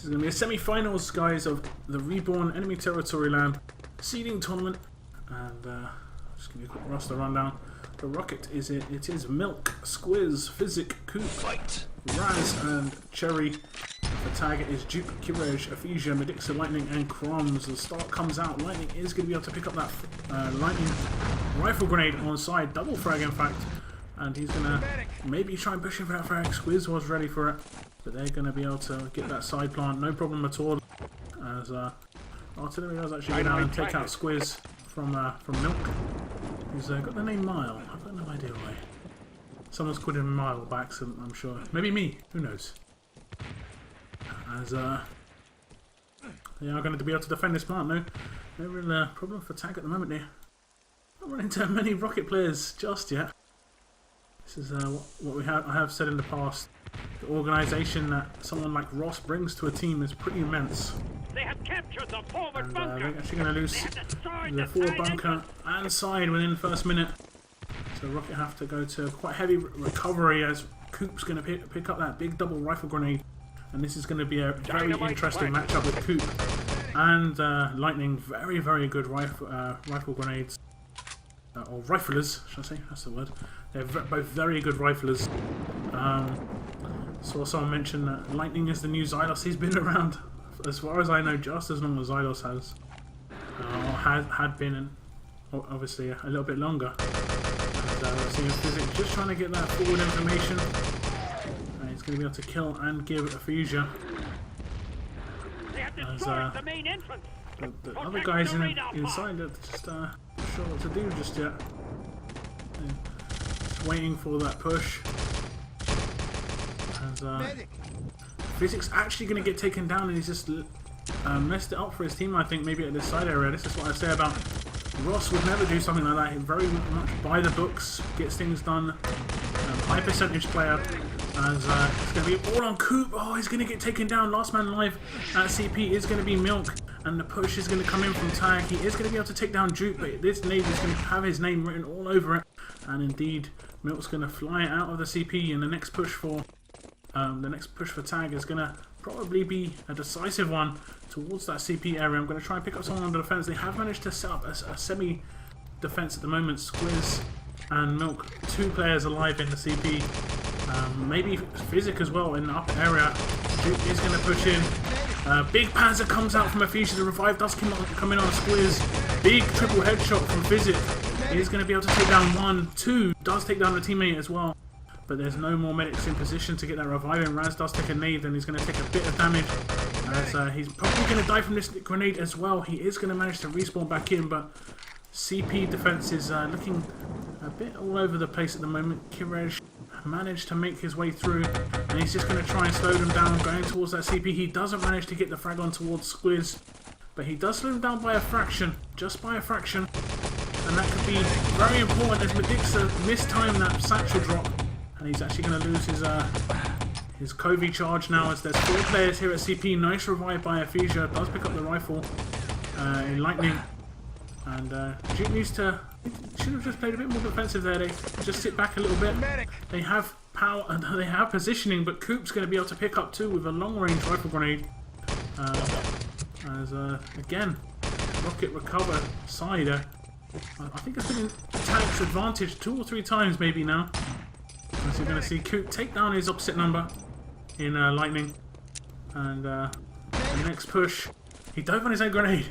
This is going to be a semi-finals, guys, of the Reborn Enemy Territory Land seeding tournament. And just give you a quick roster rundown. The ROCKIT is it. It is Milk, Squiz, Physic, Coop, Raz, and Cherry. The target is Duke, Kirej, Ephesia, Medixa, Lightning, and Crumbs. The start comes out. Lightning is going to be able to pick up that Lightning rifle grenade on side, double frag in fact. And he's going to maybe try and push him for that frag. Squiz was ready for it, but they're going to be able to get that side plant, no problem at all. As artillery does actually go down and take out Squiz from Milk. He's got the name Mile. I've got no idea why. Someone's called him Mile by accident, I'm sure. Maybe me. Who knows? As they are going to be able to defend this plant, no real problem for tag at the moment here. Not running into many ROCKIT players just yet. This is what I have said in the past. The organisation that someone like Ross brings to a team is pretty immense. They have captured the forward bunker. They're actually going to lose the forward bunker and side within the first minute. So ROCKIT have to go to quite heavy recovery as Coop's going to pick up that big double rifle grenade. And this is going to be a very interesting matchup with Coop and Lightning. Very, very good rifle grenades. Or riflers, should I say? That's the word. They're both very good riflers. Saw someone mention that Lightning is the new Zylos. He's been around, as far as I know, just as long as Zylos has. Or had been, and obviously a little bit longer. And seeing Physics just trying to get that forward information. And he's going to be able to kill and give Ephesia. As the other guys inside are just not sure what to do just yet. Just waiting for that push. And Physics actually going to get taken down, and he's just messed it up for his team, I think, maybe at this side area. This is what I say about Ross would never do something like that. He very much by the books, gets things done. High percentage player. As it's going to be all on Coop. Oh, he's going to get taken down. Last man alive at CP is going to be Milk. And the push is going to come in from Tag. He is going to be able to take down Duke, but this nade is going to have his name written all over it. And indeed, Milk's going to fly out of the CP. And the next push for Tag is going to probably be a decisive one towards that CP area. I'm going to try and pick up someone on the defense. They have managed to set up a semi-defense at the moment. Squiz and Milk, 2 players alive in the CP. Maybe Physic as well in the upper area. Duke is going to push in. Big Panzer comes out from Ephesia. The revive does come in on Squiz. Big triple headshot from Physic. He is going to be able to take down 1, 2. Does take down the teammate as well. But there's no more medics in position to get that revive in. Raz does take a nade, and he's going to take a bit of damage. As he's probably going to die from this grenade as well. He is going to manage to respawn back in, but CP defense is looking a bit all over the place at the moment. Kirej managed to make his way through, and he's just going to try and slow them down going towards that CP. He doesn't manage to get the frag on towards Squiz, but he does slow them down by a fraction, just by a fraction, and that could be very important as Medixa mistimed that satchel drop, and he's actually going to lose his Covey charge now as there's 4 players here at CP. Nice revive by Ephesia, does pick up the rifle in Lightning, and Duke needs to should have just played a bit more defensive there. They just sit back a little bit. They have power and they have positioning, but Coop's going to be able to pick up 2 with a long-range rifle grenade. Again, ROCKIT recover side. I think it's been in Tag's advantage 2 or 3 times maybe now. As you're going to see Coop take down his opposite number in Lightning, and the next push, he dove on his own grenade.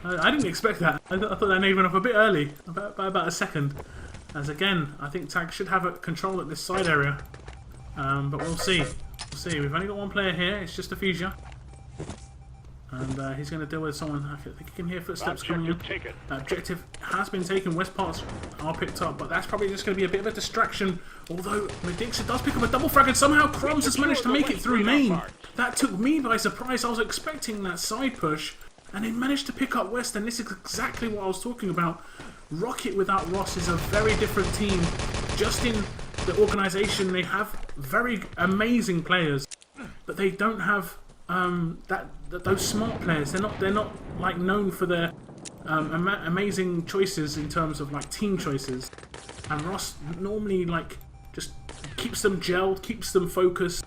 I didn't expect that. I thought that nade went off a bit early, by about a second. As again, I think Tag should have control at this side area. But we'll see. We'll see. We've only got 1 player here. It's just Ephesia. And he's going to deal with someone. I think you can hear footsteps coming in. Objective has been taken. West parts are picked up, but that's probably just going to be a bit of a distraction. Although Medixa does pick up a double frag, and somehow Crumbs has managed to make it through main. That took me by surprise. I was expecting that side push. And they managed to pick up West, and this is exactly what I was talking about. ROCKIT without Ross is a very different team. Just in the organisation, they have very amazing players, but they don't have those smart players. They're not like known for their amazing choices in terms of like team choices. And Ross normally like just keeps them gelled, keeps them focused,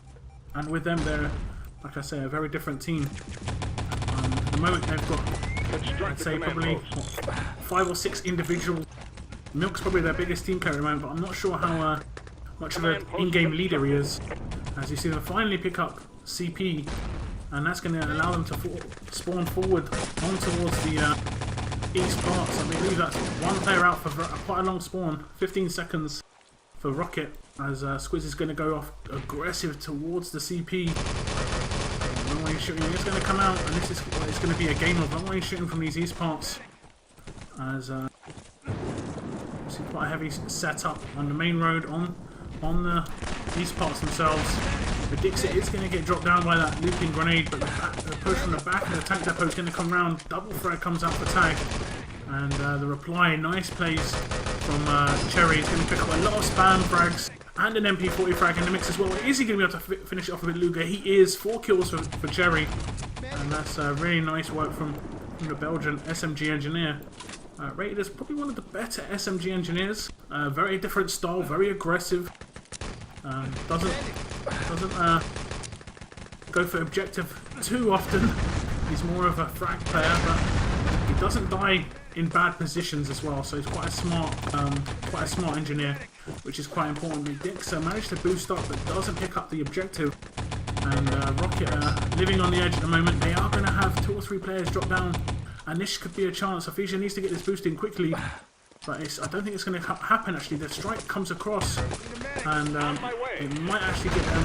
and with them like I say, a very different team. At the moment they've got, I'd say, probably 5 or 6 individual. Milk's probably their biggest team player at the moment, but I'm not sure how much of an in-game leader he is. As you see them finally pick up CP, and that's going to allow them to spawn forward on towards the east parts. I believe that's one player out for quite a long spawn, 15 seconds for ROCKIT, as Squiz is going to go off aggressive towards the CP. Long range shooting is going to come out, and this is what it's going to be a game of long range shooting from these east parts. As see quite a heavy setup on the main road on the east parts themselves. The Dixit is going to get dropped down by that looping grenade, but the push from the back of the tank depot is going to come round. Double frag comes out for tag, and the reply, nice plays from Cherry. He's going to pick up a lot of spam frags and an MP40 frag in the mix as well. Is he going to be able to finish it off with Luger? He is. 4 kills for Cherry, and that's really nice work from the Belgian SMG engineer. Rated as probably one of the better SMG engineers. Very different style, very aggressive. Doesn't go for objective too often. He's more of a frag player, but he doesn't die in bad positions as well. So he's quite a smart engineer, which is quite important. Dix managed to boost up, but doesn't pick up the objective. And ROCKIT living on the edge at the moment. They are going to have 2 or 3 players drop down, and this could be a chance. Afisia needs to get this boost in quickly. But I don't think it's going to happen actually. The strike comes across, and it might actually get them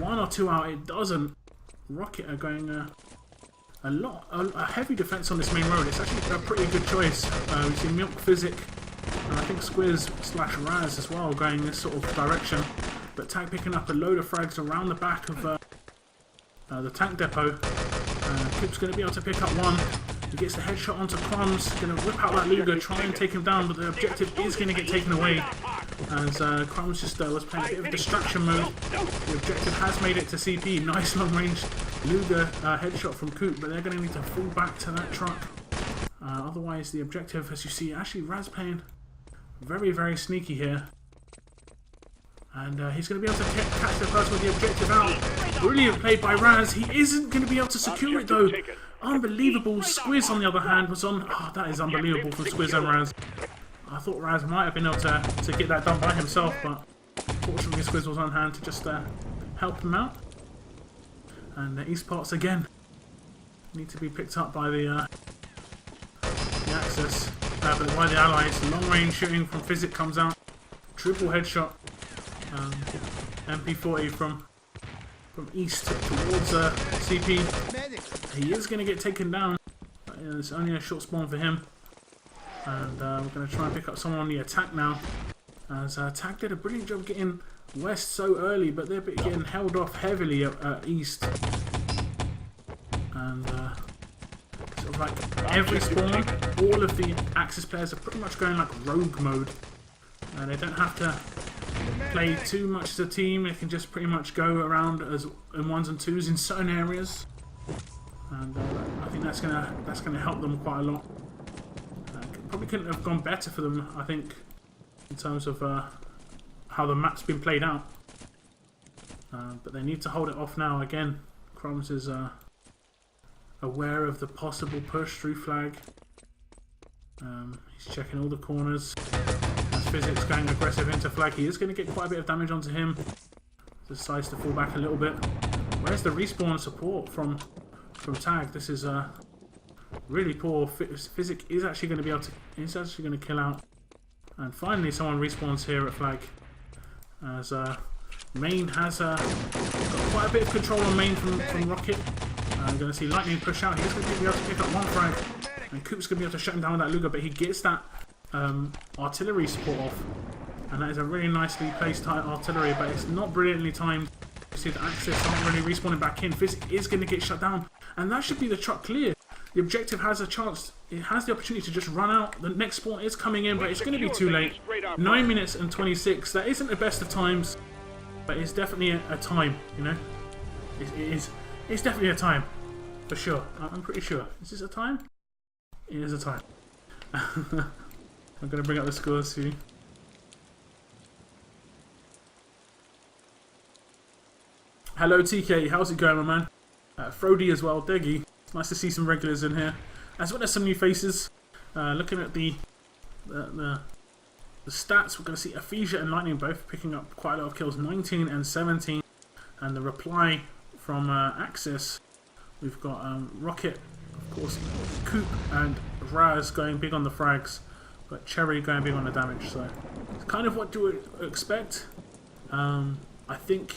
1 or 2 out. It doesn't. ROCKIT are going a heavy defense on this main road. It's actually a pretty good choice. We see Milk, Physic, and I think Squiz / Raz as well going this sort of direction. But Tag picking up a load of frags around the back of the tank depot. Kip's going to be able to pick up 1. He gets the headshot onto Crumbs, going to whip out that Luger, try and take him down, but the objective is going to get taken away. As Crumbs just was playing a bit of distraction mode. The objective has made it to CP. Nice long range Luger headshot from Coop, but they're going to need to fall back to that truck. Otherwise, the objective, as you see, actually Raz playing very, very sneaky here. And he's going to be able to catch the person with the objective out. Brilliant play by Raz. He isn't going to be able to secure it though. Unbelievable. Squiz, on the other hand, was on... Oh, that is unbelievable from Squiz and Raz. I thought Raz might have been able to get that done by himself, but fortunately Squiz was on hand to just help him out. And the east parts again need to be picked up by the Axis, but by the allies. Long range shooting from Physic comes out. Triple headshot. MP40 from east towards CP. He is going to get taken down. It's only a short spawn for him. And we're going to try and pick up someone on the attack now. As Tag did a brilliant job getting west so early, but they're getting held off heavily at east. And sort of like every spawn, all of the Axis players are pretty much going like rogue mode. And they don't have to play too much as a team. They can just pretty much go around as in 1s and 2s in certain areas, and I think that's gonna help them quite a lot. Probably couldn't have gone better for them, I think, in terms of how the map's been played out. But they need to hold it off now. Again, Crumbs is aware of the possible push through flag. He's checking all the corners. Physics going aggressive into flag. He is going to get quite a bit of damage onto him. Decides to fall back a little bit. Where's the respawn support from Tag? This is really poor. Physic is actually going to be able to. He's actually going to kill out. And finally, someone respawns here at flag. As Main has got quite a bit of control on Main from ROCKIT. I'm going to see Lightning push out. He's going to be able to pick up 1 frag, and Coop's going to be able to shut him down with that Luger, but he gets that artillery support off, and that is a really nicely placed artillery, but it's not brilliantly timed. You see the Axis aren't really respawning back in. Physic is going to get shut down, and that should be the truck clear. The objective has a chance. It has the opportunity to just run out. The next spawn is coming in, but it's going to be too late. 9 minutes and 26. That isn't the best of times, but it's definitely a time. You know, it's definitely a time for sure. I'm pretty sure. Is this a time? It is a time. I'm going to bring up the scores to you. Hello TK, how's it going, my man? Frody as well, Deggy. It's nice to see some regulars in here, as well as some new faces. Looking at the stats, we're going to see Ephesia and Lightning both picking up quite a lot of kills, 19 and 17. And the reply from Axis, we've got ROCKIT, of course, Coop and Raz going big on the frags, but Cherry going big on the damage. So it's kind of what to expect. I think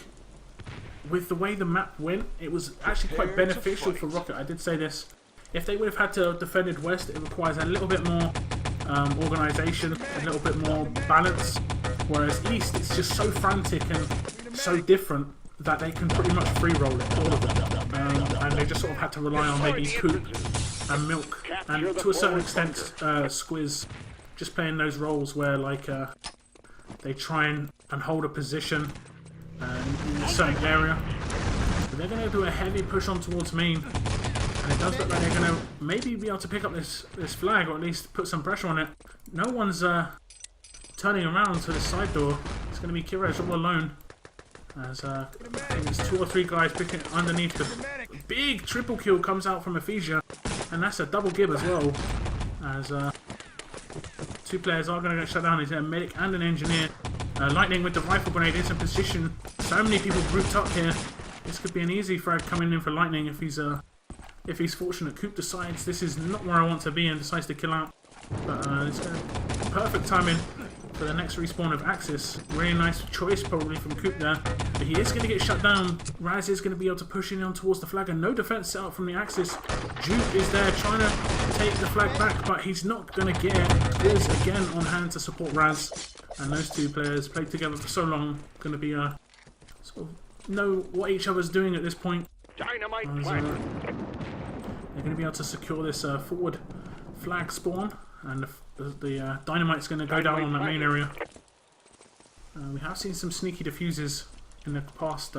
with the way the map went, it was actually quite beneficial for ROCKIT. I did say this. If they would have had to defend West, it requires a little bit more organisation, a little bit more balance. Whereas East, it's just so frantic and so different that they can pretty much free roll it, all of them. And they just sort of had to rely on maybe Coop and Milk, and to a certain extent Squiz, just playing those roles where like they try and hold a position in a certain area. But they're going to do a heavy push on towards main. And it does look like they're going to maybe be able to pick up this flag, or at least put some pressure on it. No one's turning around to the side door. It's going to be Kiraj all alone. As I think there's 2 or 3 guys picking underneath. The big triple kill comes out from Ephesia. And that's a double gib as well. As 2 players are going to get shut down. He's a medic and an engineer. Lightning with the rifle grenade is in position. So many people grouped up here. This could be an easy frag coming in for Lightning if he's fortunate. Coop decides this is not where I want to be and decides to kill out. But it's perfect timing for the next respawn of Axis. Really nice choice probably from Coop there. But he is going to get shut down. Raz is going to be able to push in on towards the flag, and no defense set up from the Axis. Juke is there trying to take the flag back, but he's not going to get it. Is again on hand to support Raz. And those 2 players played together for so long, going to be sort of know what each other's doing at this point. Dynamite they're going to be able to secure this forward flag spawn, and the dynamite's going to go down on the main area. We have seen some sneaky defuses in the past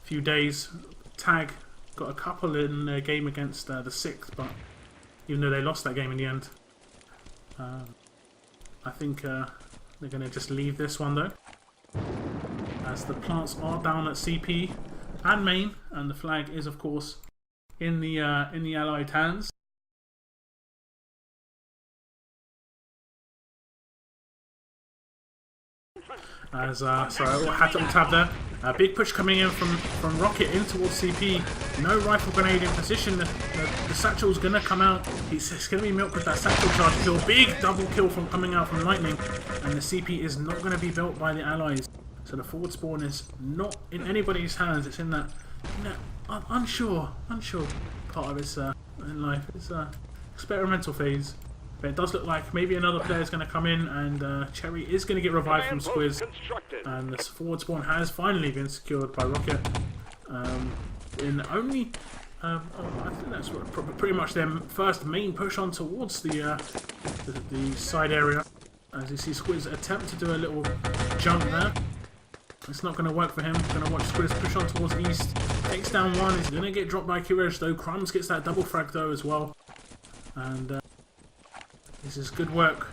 few days. Tag got a couple in their game against the 6th, but even though they lost that game in the end, I think they're going to just leave this one though, as the plants are down at CP and main, and the flag is of course in the allied hands. As sorry, I had to tab there. A big push coming in from ROCKIT in towards CP. No rifle grenade in position. The satchel's gonna come out. It's gonna be Milk with that satchel charge kill. Big double kill from coming out from Lightning, and the CP is not gonna be built by the allies. So the forward spawn is not in anybody's hands. It's in that unsure part of its in life. It's experimental phase. But it does look like maybe another player is going to come in, and Cherry is going to get revived from Squiz. And this forward spawn has finally been secured by ROCKIT. In only, I think that's pretty much their first main push on towards the side area. As you see Squiz attempt to do a little jump there. It's not going to work for him. Going to watch Squiz push on towards east. Takes down 1. He's going to get dropped by Kiraj though. Crumbs gets that double frag though as well. And this is good work.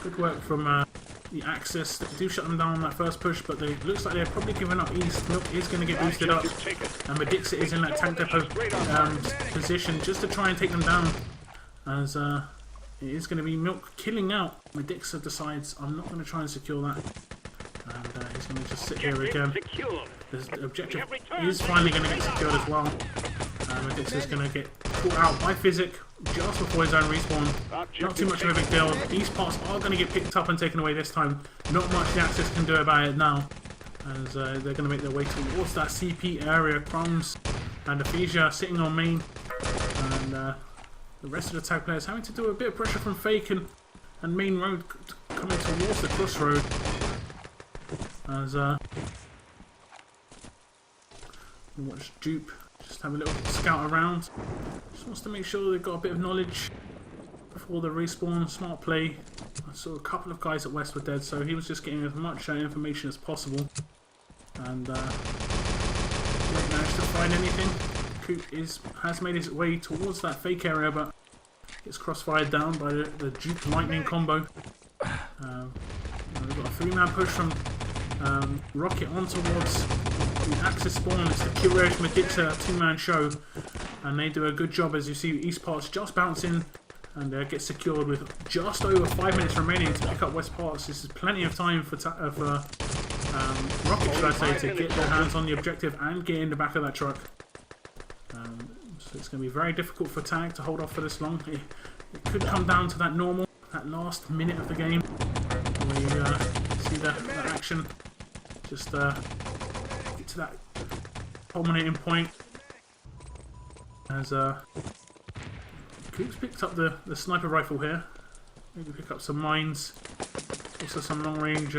Good work from the Axis. They do shut them down on that first push, but it looks like they're probably giving up east. Milk is going to get boosted up. And Medixa is in that tank depot position just to try and take them down. As it is going to be Milk killing out. Medixa decides, I'm not going to try and secure that. And he's going to just sit here again. The objective is finally going to get secured as well. Medixa is going to get caught out by Physic just before his own respawn. Not too much of a big deal. These parts are going to get picked up and taken away this time. Not much the Axis can do about it now, as they're going to make their way towards that CP area. Crumbs and Ephesia sitting on main, and the rest of the tag players having to do a bit of pressure from Fake and main road coming towards the crossroad. As we watch Dupe just have a little scout around. Just wants to make sure they've got a bit of knowledge before the respawn. Smart play. I saw a couple of guys at West were dead, so he was just getting as much information as possible. And didn't manage to find anything. Coop has made his way towards that Fake area, but gets crossfired down by the Duke Lightning combo. We've got a 3-man push from ROCKIT on towards the Axis spawn. It's the Curious Medixa two-man show, and they do a good job. As you see, East Parts just bouncing and get secured with just over 5 minutes remaining to pick up West Parts. This is plenty of time for ROCKIT, should I say, to get their hands on the objective and get in the back of that truck. So it's going to be very difficult for Tag to hold off for this long. It could come down to that last minute of the game. We see that action just get to that culminating point as Coops picked up the sniper rifle here. Maybe pick up some mines, also some long range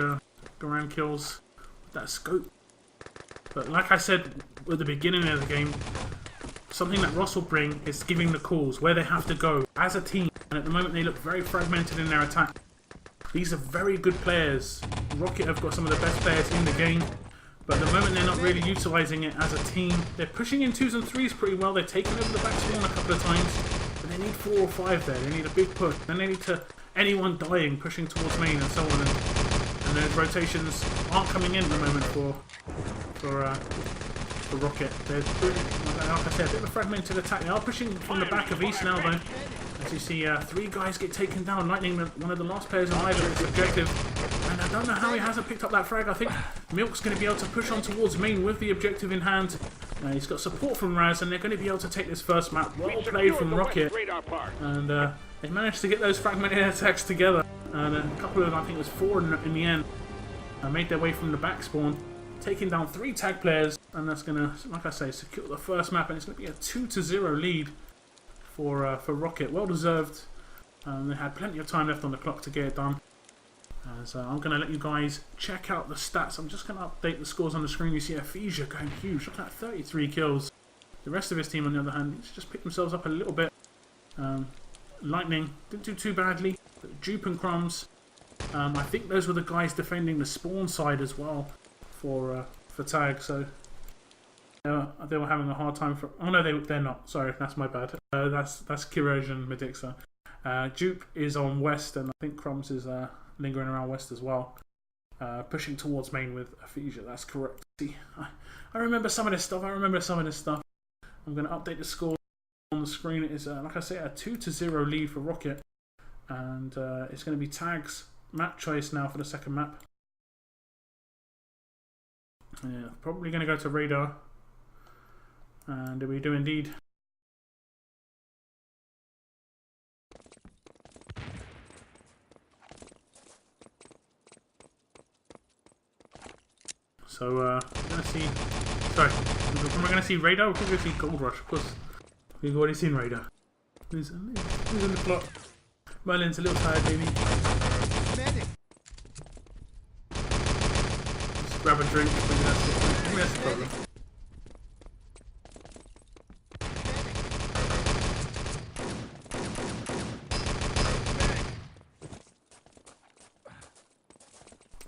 ground kills with that scope. But like I said at the beginning of the game, something that Ross will bring is giving the calls where they have to go as a team, and at the moment they look very fragmented in their attack. These are very good players. ROCKIT have got some of the best players in the game, but at the moment they're not really utilising it as a team. They're pushing in 2s and 3s pretty well. They're taking over the back spawn a couple of times, but they need 4 or 5 there. They need a big push. Then they need anyone dying, pushing towards main and so on. And those rotations aren't coming in at the moment for ROCKIT. They're doing, like I said, a bit of a fragmented attack. They are pushing from the back of East now though. As you see, 3 guys get taken down. Lightning, one of the last players alive at its objective. And I don't know how he hasn't picked up that frag. I think Milk's going to be able to push on towards main with the objective in hand. He's got support from Raz, and they're going to be able to take this first map. Well played from ROCKIT. And they managed to get those fragmented attacks together. And a couple of, I think it was 4 in the end, made their way from the back spawn, taking down 3 tag players. And that's going to, like I say, secure the first map. And it's going to be a 2-0 lead for ROCKIT. Well deserved. They had plenty of time left on the clock to get it done. So I'm going to let you guys check out the stats. I'm just going to update the scores on the screen. You see Aphasia going huge. Look at that, 33 kills. The rest of his team, on the other hand, just picked themselves up a little bit. Lightning didn't do too badly. But Jupe and Crumbs, I think those were the guys defending the spawn side as well for Tag. So they were having a hard time for. Oh no, they're not. Sorry, that's my bad. That's Kiraj and Medixa. Jupe is on west, and I think Crumbs is lingering around west as well, pushing towards main with Aphasia. That's correct. See, I remember some of this stuff. I'm going to update the score on the screen. It is, like I say, a 2-0 lead for ROCKIT, and it's going to be Tag's map choice now for the second map. Yeah, probably going to go to Radar, and we do indeed. So we're gonna see. Sorry, we're gonna see Radar. We're gonna see Gold Rush, of course. We've already seen Radar. Who's in the plot? Merlin's a little tired, baby. Just grab a drink. Maybe that's the problem.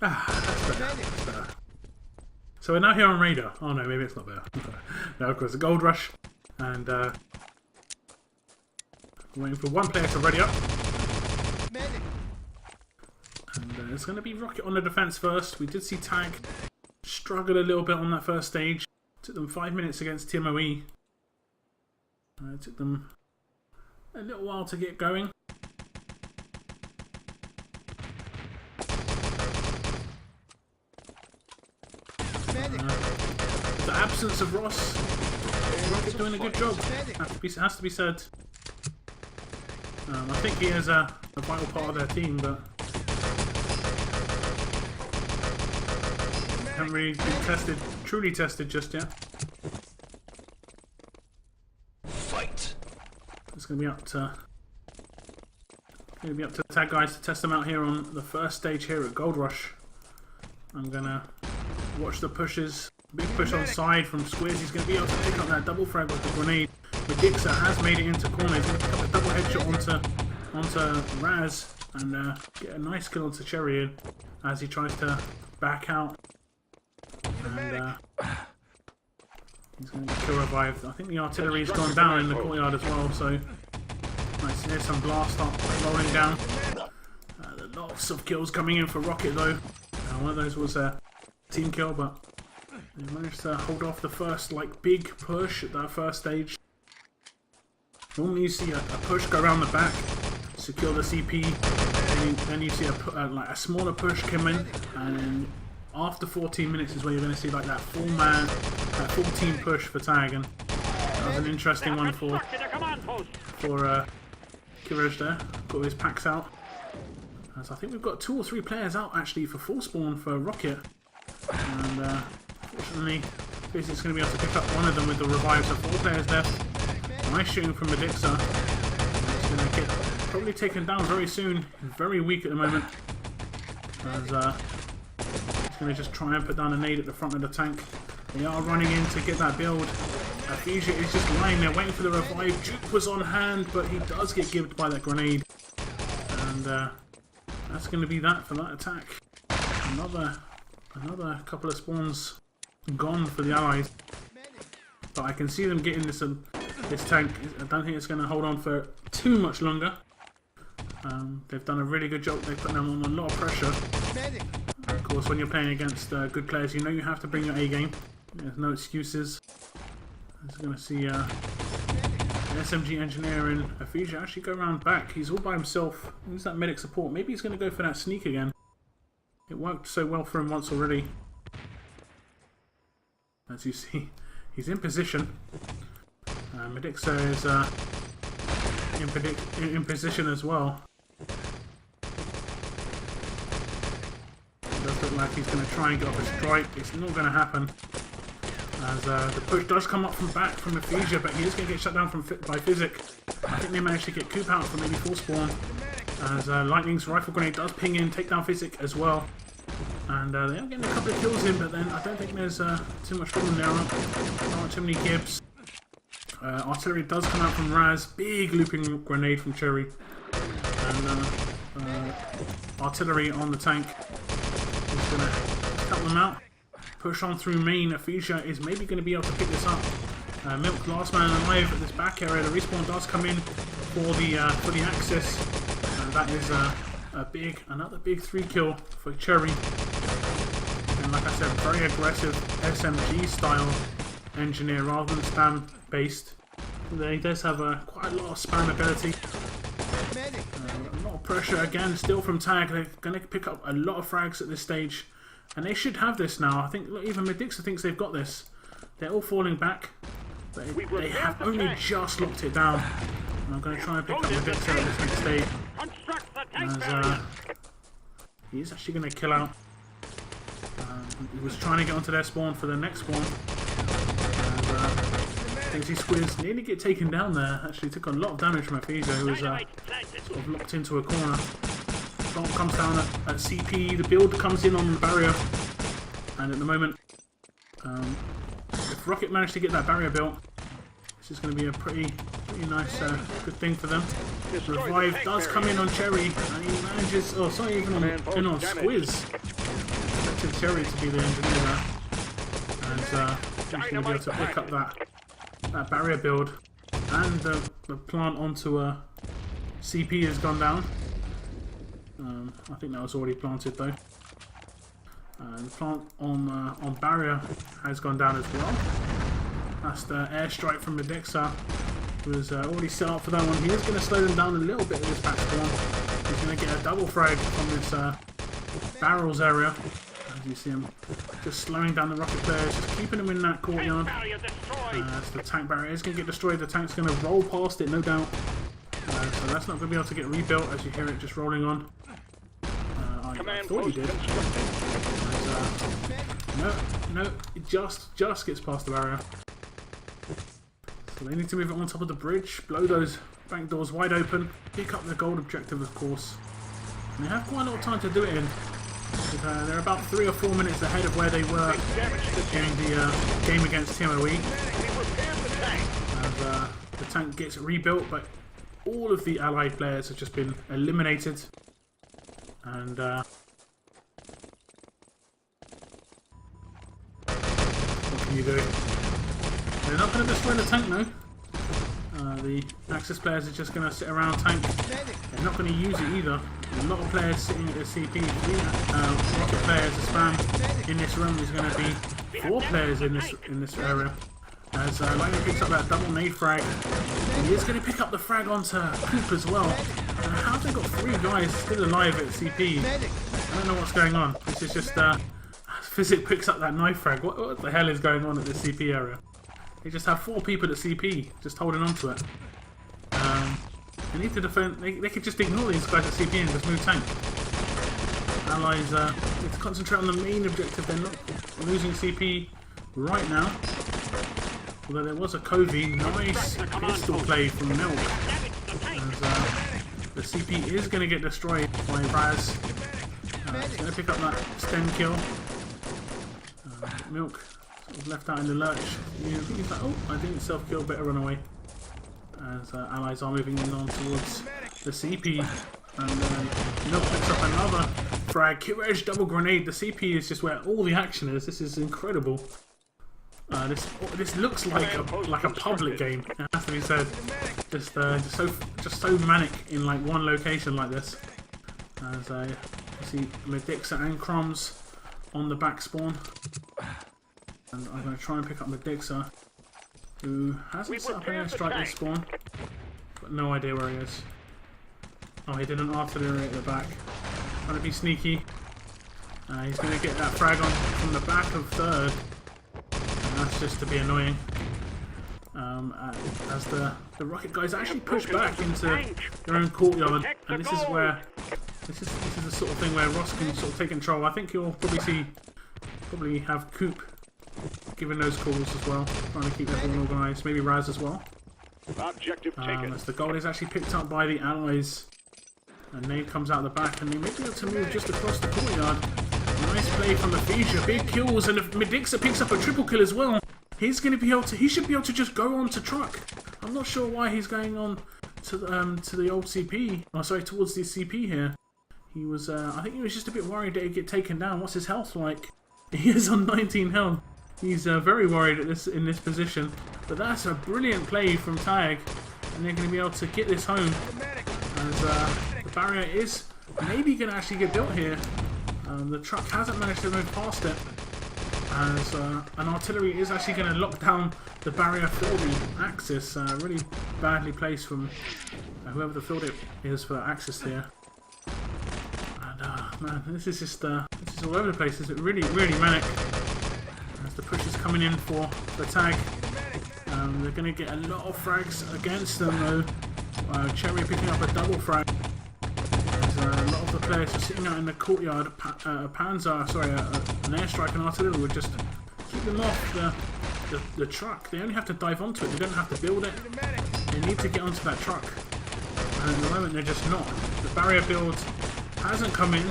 That's better. So we're now here on Radar. Oh no, maybe it's not there. No, of course, the Gold Rush. And waiting for one player to ready up. And it's going to be ROCKIT on the defense first. We did see Tag struggle a little bit on that first stage. Took them 5 minutes against TMOE. It took them a little while to get going. The absence of Ross, ROCKIT doing a good job. Has to be said. I think he is a vital part of their team, but haven't really been truly tested just yet. Fight. It's going to be up to the Tag guys to test them out here on the first stage here at Gold Rush. I'm gonna watch the pushes. Big push on side from Squiz. He's going to be able to pick up that double frag with the grenade. Medixa has made it into corner. He's going to pick up a double headshot onto Raz and get a nice kill onto Cherry as he tries to back out. And he's going to get kill revived. I think the artillery's gone down in the courtyard as well. So nice. There's some blast up rolling down. Lots of kills coming in for ROCKIT though. One of those was a team kill, but They managed to hold off the first like big push at that first stage. Normally you see a push go around the back, secure the CP, and then you see like a smaller push come in, and after 14 minutes is where you're going to see like that full team push for tag, and that was an interesting one for Kiraj there. Got his packs out. So I think we've got 2 or 3 players out actually for full spawn for ROCKIT, and fortunately Physic's going to be able to pick up one of them with the revive, so 4 players left. Nice shooting from Medixa. He's going to get probably taken down very soon. He's very weak at the moment. As he's going to just try and put down a nade at the front of the tank. They are running in to get that build. Fija is just lying there waiting for the revive. Duke was on hand, but he does get gibbed by that grenade. And that's going to be that for that attack. Another couple of spawns gone for the allies. But I can see them getting this tank. I don't think it's going to hold on for too much longer. They've done a really good job. They've put them on a lot of pressure. Of course, when you're playing against good players, you know you have to bring your A game. There's no excuses. As we're going to see an SMG engineer and Fija actually go around back. He's all by himself. Who's that medic support? Maybe he's going to go for that sneak again. It worked so well for him once already. As you see, he's in position. Medixa is in position as well. It does look like he's going to try and get off a strike. It's not going to happen. As the push does come up from back from Fija, but he is going to get shut down by Physic. I think they managed to get Coop out for maybe full spawn. As Lightning's rifle grenade does ping in, take down Physic as well. And they are getting a couple of kills in, but then I don't think there's too much problem there. There aren't too many gibbs. Artillery does come out from Raz. Big looping grenade from Cherry. And artillery on the tank is going to cut them out. Push on through main. Fija is maybe going to be able to pick this up. Milk last man alive at this back area. The respawn does come in for the access. And that is another big 3 kill for Cherry. And like I said, very aggressive SMG style engineer rather than spam based. He does have quite a lot of spam ability. A lot of pressure again, still from tag. They're going to pick up a lot of frags at this stage, and they should have this now. I think even Medixa thinks they've got this. They're all falling back, but they have only just locked it down. And I'm going to try and pick up Medixa at this next stage. As he's actually going to kill out. He was trying to get onto their spawn for the next spawn. Daisy Squiz nearly get taken down there. Actually took a lot of damage from Fija, who was sort of locked into a corner. Plant comes down at CP. The build comes in on the barrier, and at the moment, if ROCKIT managed to get that barrier built, this is going to be a pretty nice, good thing for them. Revive does come in on Cherry, and he manages. Oh, sorry, even on Squiz. Expected Cherry to be the engineer there, and he's going to be able to pick up that barrier build, and the plant onto a CP has gone down. I think that was already planted though. The plant on barrier has gone down as well. That's the airstrike from Medixa, who was already set up for that one. He is going to slow them down a little bit with this back spawn. He's going to get a double frag from this barrels area. As you see him just slowing down the ROCKIT players, just keeping them in that courtyard. So the tank barrier is going to get destroyed. The tank's going to roll past it, no doubt. So that's not going to be able to get rebuilt as you hear it just rolling on. I thought he did. No, it just gets past the barrier. So they need to move it on top of the bridge, blow those bank doors wide open, pick up the gold objective, of course. And they have quite a lot of time to do it in. They're about 3 or 4 minutes ahead of where they were during the game against TMOE. And the tank gets rebuilt, but all of the allied players have just been eliminated. And what can you do? They're not going to destroy the tank, no. The Axis players are just going to sit around tank. They're not going to use it either. A lot of players sitting at the CP. ROCKIT players, the spam in this room is going to be 4 players in this area. As Lightning picks up that double nade frag, he is going to pick up the frag onto Coop as well. How have they got 3 guys still alive at CP? I don't know what's going on. This is just Physic picks up that knife frag. What the hell is going on at the CP area? They just have 4 people at CP just holding on to it. They need to defend. They could just ignore these guys at CP and just move tank. Allies need to concentrate on the main objective. They're not losing CP right now. Although there was a Covey, nice pistol play from Milk. As the CP is going to get destroyed by Raz. He's going to pick up that stem kill. Milk sort of left out in the lurch. He's like, oh, I didn't self-kill, better run away. As allies are moving on towards the CP. And Milk picks up another frag. Kiraj double grenade. The CP is just where all the action is. This is incredible. This looks like a public game. It has to be said. Just so manic in like one location like this. As you see Medixa and Crumbs on the back spawn, and I'm going to try and pick up Medixa, who hasn't set up an airstrike this spawn. Got no idea where he is. Oh, he did an artillery at the back. Trying to be sneaky. He's going to get that frag on from the back of third. That's just to be annoying. As the rocket guys actually push back into their own courtyard, and this is where this is the sort of thing where Ross can sort of take control. I think you'll probably have Coop giving those calls as well, trying to keep everyone organised. Maybe Raz as well. Objective taken. As the gold is actually picked up by the allies, and Nade comes out the back, and they may be able to move just across the courtyard. Nice play from the Fija, big kills, and if Medixa picks up a triple kill as well, he's going to be able to. He should be able to just go on to truck. I'm not sure why he's going on to the old CP. Oh, sorry, towards the CP here. He was. I think he was just a bit worried that he'd get taken down. What's his health like? He is on 19 health. He's very worried in this position. But that's a brilliant play from Tag, and they're going to be able to get this home. As the barrier is maybe going to actually get built here. The truck hasn't managed to move past it, as an artillery is actually going to lock down the barrier for the Axis. Really badly placed from whoever the field it is for Axis here. And man, this is just this is all over the place. It's really manic. As the push is coming in for the Tag, they're going to get a lot of frags against them though. Cherry picking up a double frag. A lot of the players are sitting out in the courtyard. Panzer, sorry, an airstrike and artillery would just keep them off the truck. They only have to dive onto it. They don't have to build it. They need to get onto that truck. And at the moment, they're just not. The barrier build hasn't come in.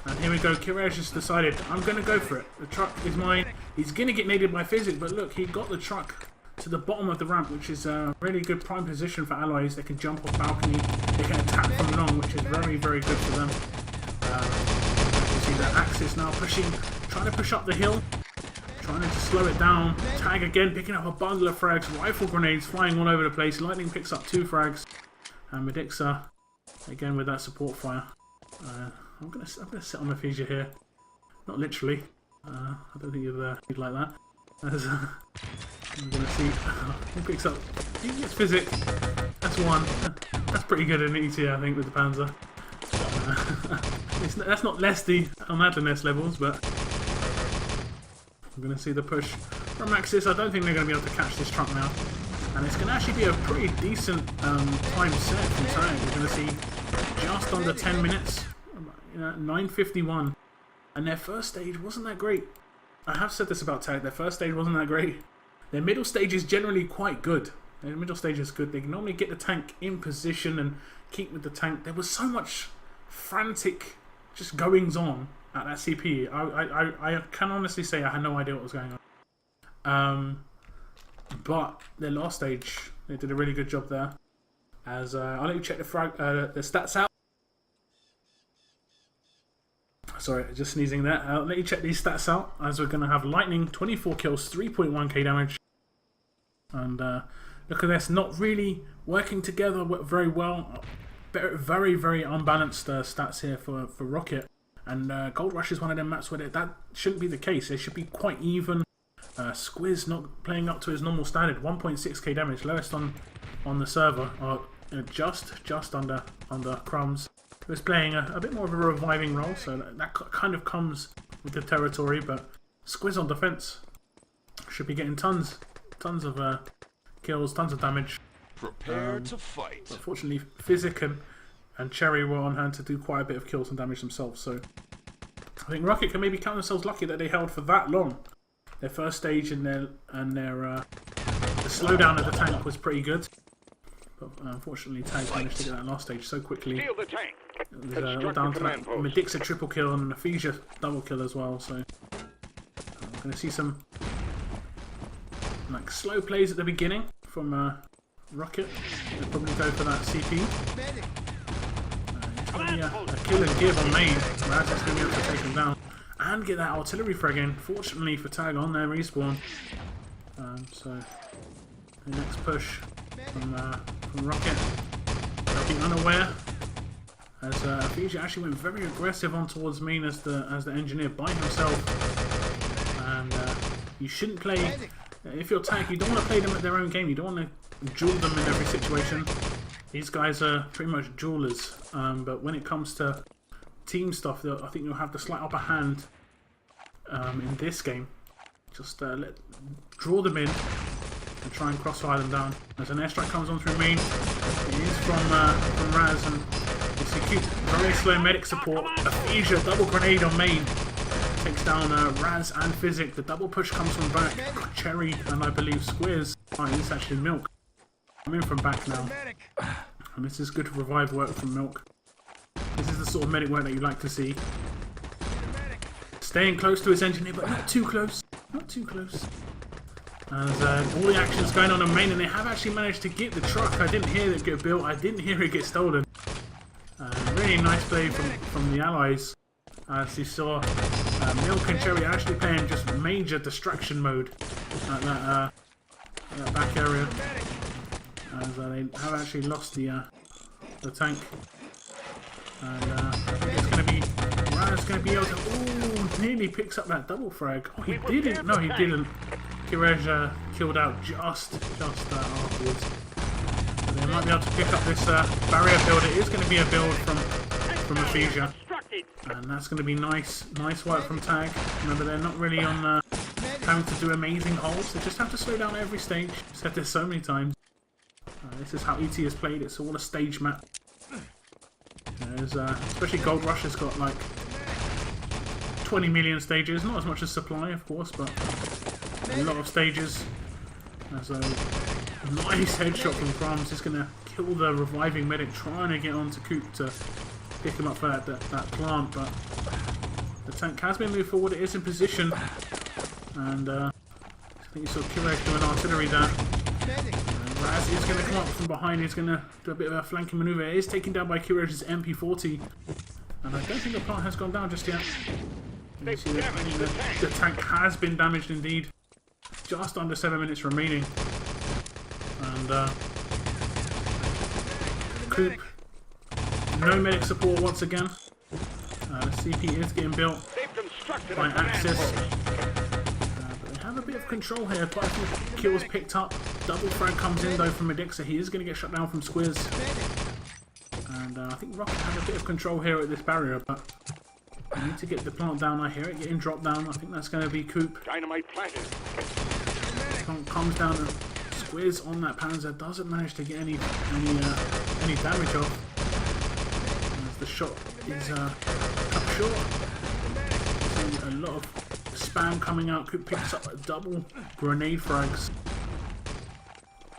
And here we go. Kiraj just decided, I'm going to go for it. The truck is mine. He's going to get naded by Physic, but look, he got the truck to the bottom of the ramp, which is a really good prime position for allies. They can jump off balcony, they can attack from long, which is very good for them. You see the Axis now pushing, trying to push up the hill, trying to slow it down. Tag again, picking up a bundle of frags, rifle grenades flying all over the place. Lightning picks up 2 frags, and Medixa again with that support fire. I'm gonna sit on Mephisia here, not literally. I don't think you'd like that. As, I'm gonna see. He picks up. He gets Physic. That's 1. That's pretty good in ET, I think, with the Panzer. That's not Lesty on Adliness levels, but I'm gonna see the push from Axis. I don't think they're gonna be able to catch this truck now, and it's gonna actually be a pretty decent time set from Tag. You're gonna see just under 10 minutes, 9:51, and their first stage wasn't that great. I have said this about Tag, their first stage wasn't that great. Their middle stage is generally quite good. Their middle stage is good. They can normally get the tank in position and keep with the tank. There was so much frantic just goings on at that CP. I can honestly say I had no idea what was going on. But their last stage, they did a really good job there. As I'll let you check the stats out. Sorry, just sneezing there. I'll let you check these stats out, as we're going to have Lightning, 24 kills, 3.1k damage. And look at this, not really working together very well. Very unbalanced stats here for Rocket. And Gold Rush is one of them maps where that shouldn't be the case. They should be quite even. Squiz not playing up to his normal standard, 1.6k damage, lowest on the server, or just under Crumbs. He was playing a bit more of a reviving role, so that kind of comes with the territory. But Squiz on defense should be getting tons of kills, tons of damage. Prepare to fight. But fortunately, Physic and Cherry were on hand to do quite a bit of kills and damage themselves. So I think Rocket can maybe count themselves lucky that they held for that long. Their first stage and the slowdown of the tank was pretty good. But unfortunately, Tag managed to get that last stage so quickly. Steal the tank. It was all down to that Medixa triple kill and an Ephesia double kill as well. So we're going to see some like slow plays at the beginning from Rocket. They'll probably go for that CP. It's going to be a kill and give on main. Raz is going to be able to take him down and get that artillery frag in. Fortunately for Tag on their respawn. So the next push from Rocket. They'll be unaware as Ephesia actually went very aggressive on towards main as the engineer by himself. And you shouldn't play. If you're Tag, you don't want to play them at their own game. You don't want to duel them in every situation. These guys are pretty much duelers. But when it comes to team stuff, I think you'll have the slight upper hand in this game. Just draw them in and try and crossfire them down. As an airstrike comes on through main, it is from Raz, and it's a cute, very slow medic support. Ephesia double grenade on main. Takes down Raz and Physic. The double push comes from back. Cherry and I believe Squiz. Oh, it's actually Milk. I'm in from back now. And this is good revive work from Milk. This is the sort of medic work that you like to see. Staying close to his engineer, but not too close. Not too close. As all the action's going on main, and they have actually managed to get the truck. I didn't hear it get built. I didn't hear it get stolen. Really nice play from the allies. As you saw, Milk and Cherry actually playing just major distraction mode at that back area. As they have actually lost the tank. And I think it's going to be Raz going to be able to. Ooh, nearly picks up that double frag. Oh, he didn't. No, he didn't. Kirej killed out just afterwards. So they might be able to pick up this barrier build. It is going to be a build from Ephesia. And that's going to be nice work from Tag. Remember, they're not really on having to do amazing holds. They just have to slow down every stage. I've said this so many times. This is how ET is played. It's all a stage map. There's, especially Gold Rush has got like 20 million stages. Not as much as Supply, of course, but a lot of stages. As a nice headshot from Crumbs is going to kill the reviving medic, trying to get onto Coop to pick him up for that plant, but the tank has been moved forward. It is in position, and I think you saw Kirek doing artillery there. And Raz is going to come up from behind. He's going to do a bit of a flanking maneuver. It is taken down by Kirek's MP40, and I don't think the plant has gone down just yet. You see the tank has been damaged indeed. Just under 7 minutes remaining, and Coop. No medic support once again. The CP is getting built by Axis. But they have a bit of control here. Quite a few kills picked up. Double frag comes in though from Medixa. He is going to get shut down from Squiz. And I think Rocket have a bit of control here at this barrier, but I need to get the plant down. I hear it getting dropped down. I think that's going to be Coop. Dynamite planted. Comes down and Squiz on that Panzer. Doesn't manage to get any damage off. The shot is cut short. See a lot of spam coming out. Coop picks up a double grenade frags.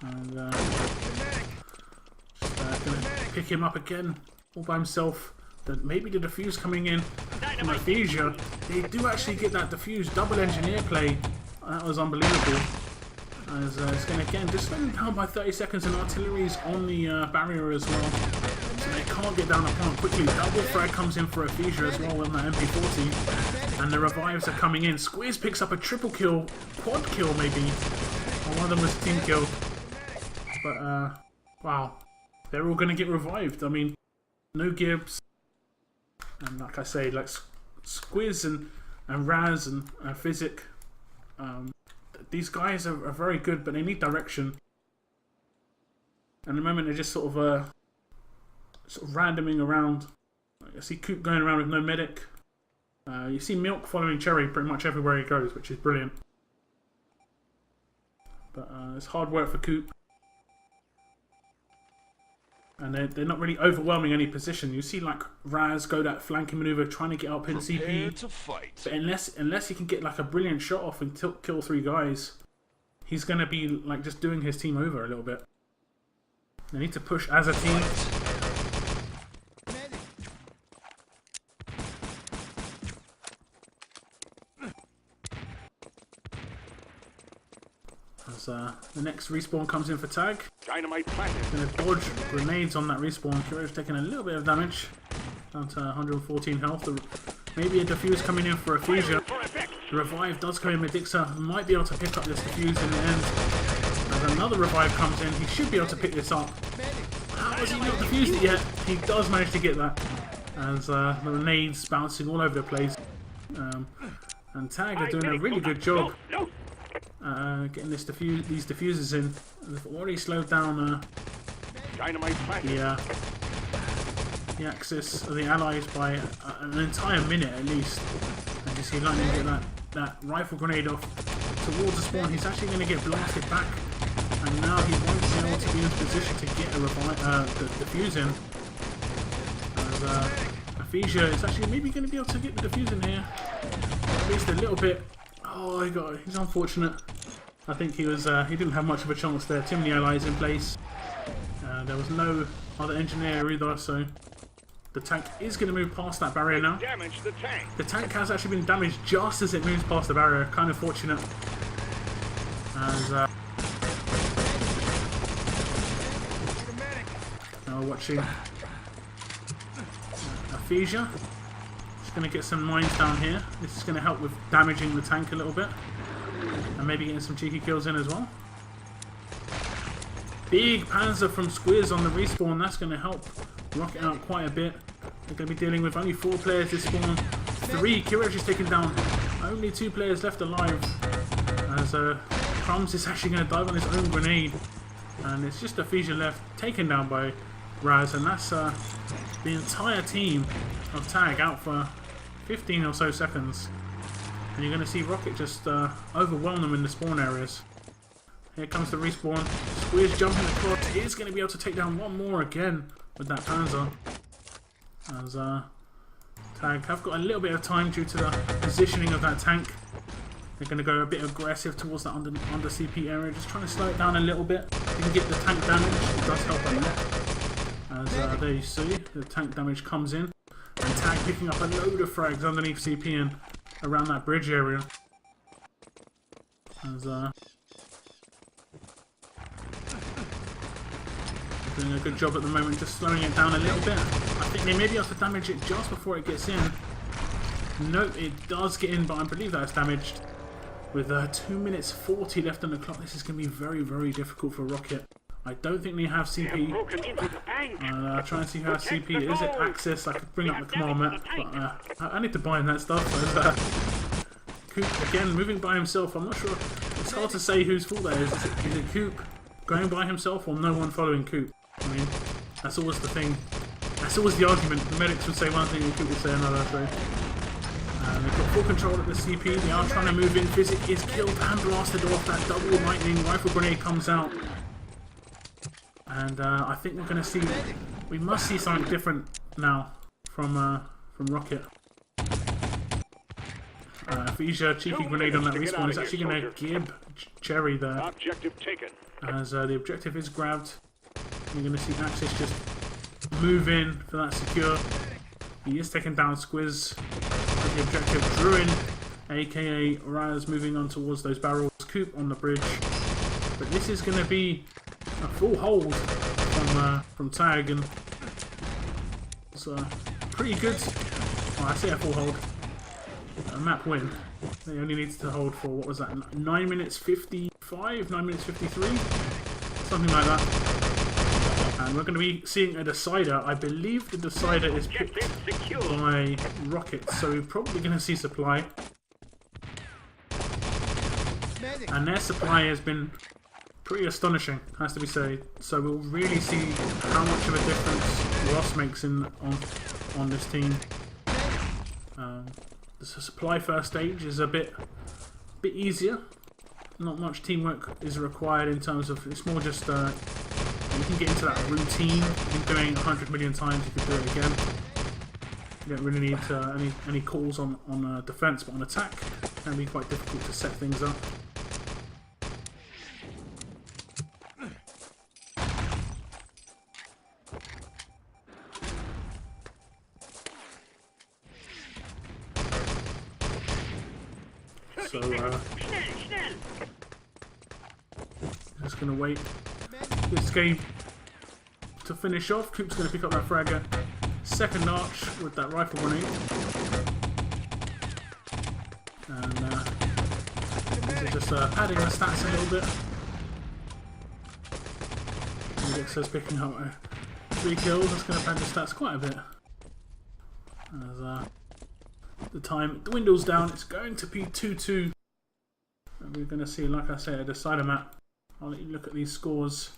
And just going to pick him up again all by himself. Maybe the defuse coming in from Ephesia. They do actually get that defuse double engineer play. That was unbelievable. As it's going to again just slowing down by 30 seconds, and artillery's on the barrier as well. So they can't get down the plant quickly. Double frag comes in for Ephesia as well on that MP40. And the revives are coming in. Squiz picks up a triple kill, quad kill maybe. One of them was team kill. But wow, they're all going to get revived. I mean, no Gibbs. And like I say, like Squiz and Raz and Physic, these guys are very good, but they need direction. And at the moment they're just sort of randoming around. I see Coop going around with no medic. You see Milk following Cherry pretty much everywhere he goes, which is brilliant. But it's hard work for Coop. And they're not really overwhelming any position. You see like Raz go that flanking maneuver trying to get up in CP. To fight. But unless he can get like a brilliant shot off and kill 3 guys, he's going to be like just doing his team over a little bit. They need to push as a team. As the next respawn comes in for Tag. Dynamite planted. Going to dodge grenades on that respawn. Kira's taking a little bit of damage. Down to 114 health. Maybe a defuse coming in for a Fusion. The revive does come in. Medixa might be able to pick up this defuse in the end. As another revive comes in, he should be able to pick this up. How has he not defused it yet? He does manage to get that. As the grenades bouncing all over the place. And Tag are doing a really good job getting these diffusers in. They've already slowed down the axis of the allies by an entire minute at least. And you see Lightning get that rifle grenade off towards the spawn. He's actually going to get blasted back, and now he won't be able to be in position to get the defuse in. As Aphesia is actually maybe going to be able to get the defuse in here, at least a little bit. Oh, he's unfortunate. I think he didn't have much of a chance there. Too many allies in place. There was no other engineer either, so the tank is going to move past that barrier now. The tank has actually been damaged just as it moves past the barrier. Kind of fortunate. As now watching Aphesia. Just going to get some mines down here. This is going to help with damaging the tank a little bit. And maybe getting some cheeky kills in as well. Big Panzer from Squiz on the respawn. That's going to help Rocket out quite a bit. They're going to be dealing with only 4 players this spawn. 3. Kiraj is taken down. Only 2 players left alive. As Crumbs is actually going to dive on his own grenade. And it's just Aphesia left, taken down by Raz. And that's the entire team of Tag out for 15 or so seconds. And you're going to see Rocket just overwhelm them in the spawn areas. Here comes the respawn. Squiz jumping across. He's going to be able to take down 1 more again with that Panzer. As Tag have got a little bit of time due to the positioning of that tank. They're going to go a bit aggressive towards that under CP area. Just trying to slow it down a little bit. You can get the tank damage. It does help a lot. As there you see, the tank damage comes in. And Tag picking up a load of frags underneath CP and around that bridge area. As doing a good job at the moment, just slowing it down a little bit. I think they may be able to damage it just before it gets in. Nope, it does get in, but I believe that's damaged. With 2 minutes 40 left on the clock, this is going to be very, very difficult for Rocket. I don't think they have CP. Try and see how CP is at access. I could bring up the command map, but I need to buy him that stuff. Coop again moving by himself. I'm not sure. It's hard to say whose fault that is. Is it Coop going by himself or no one following Coop? I mean, that's always the thing. That's always the argument. The medics would say one thing and Coop would say another. So they've got full control at the CP. They are trying to move in. Physic is killed and blasted off. That double lightning rifle grenade comes out. And I think we're going to see, we must see something different now from Rocket. Aphesia, cheeky grenade on that respawn is actually going to give Cherry there. Objective taken. As the objective is grabbed, you're going to see Axis just move in for that secure. He is taking down Squiz. The objective Druin, aka Raz, moving on towards those barrels. Coop on the bridge. But this is going to be a full hold from Tag, and it's pretty good. Well, I say a full hold. A map win. They only needed to hold for, what was that, 9 minutes 55? 9 minutes 53? Something like that. And we're going to be seeing a decider. I believe the decider is picked by Rocket, so we're probably going to see supply. and their supply has been pretty astonishing, has to be said. So we'll really see how much of a difference Ross makes on this team. The supply first stage is a bit easier. Not much teamwork is required in terms of, it's more just you can get into that routine. You've been doing 100 million times, you can do it again. You don't really need any calls on defense, but on attack it can be quite difficult to set things up. So just gonna wait this game to finish off. Coop's gonna pick up that fragger. Second arch with that rifle grenade. And just padding the stats a little bit. It says picking up 3 kills. That's gonna pad the stats quite a bit. As the time dwindles down, it's going to be 2-2. And we're going to see, like I said, a decider map. I'll let you look at these scores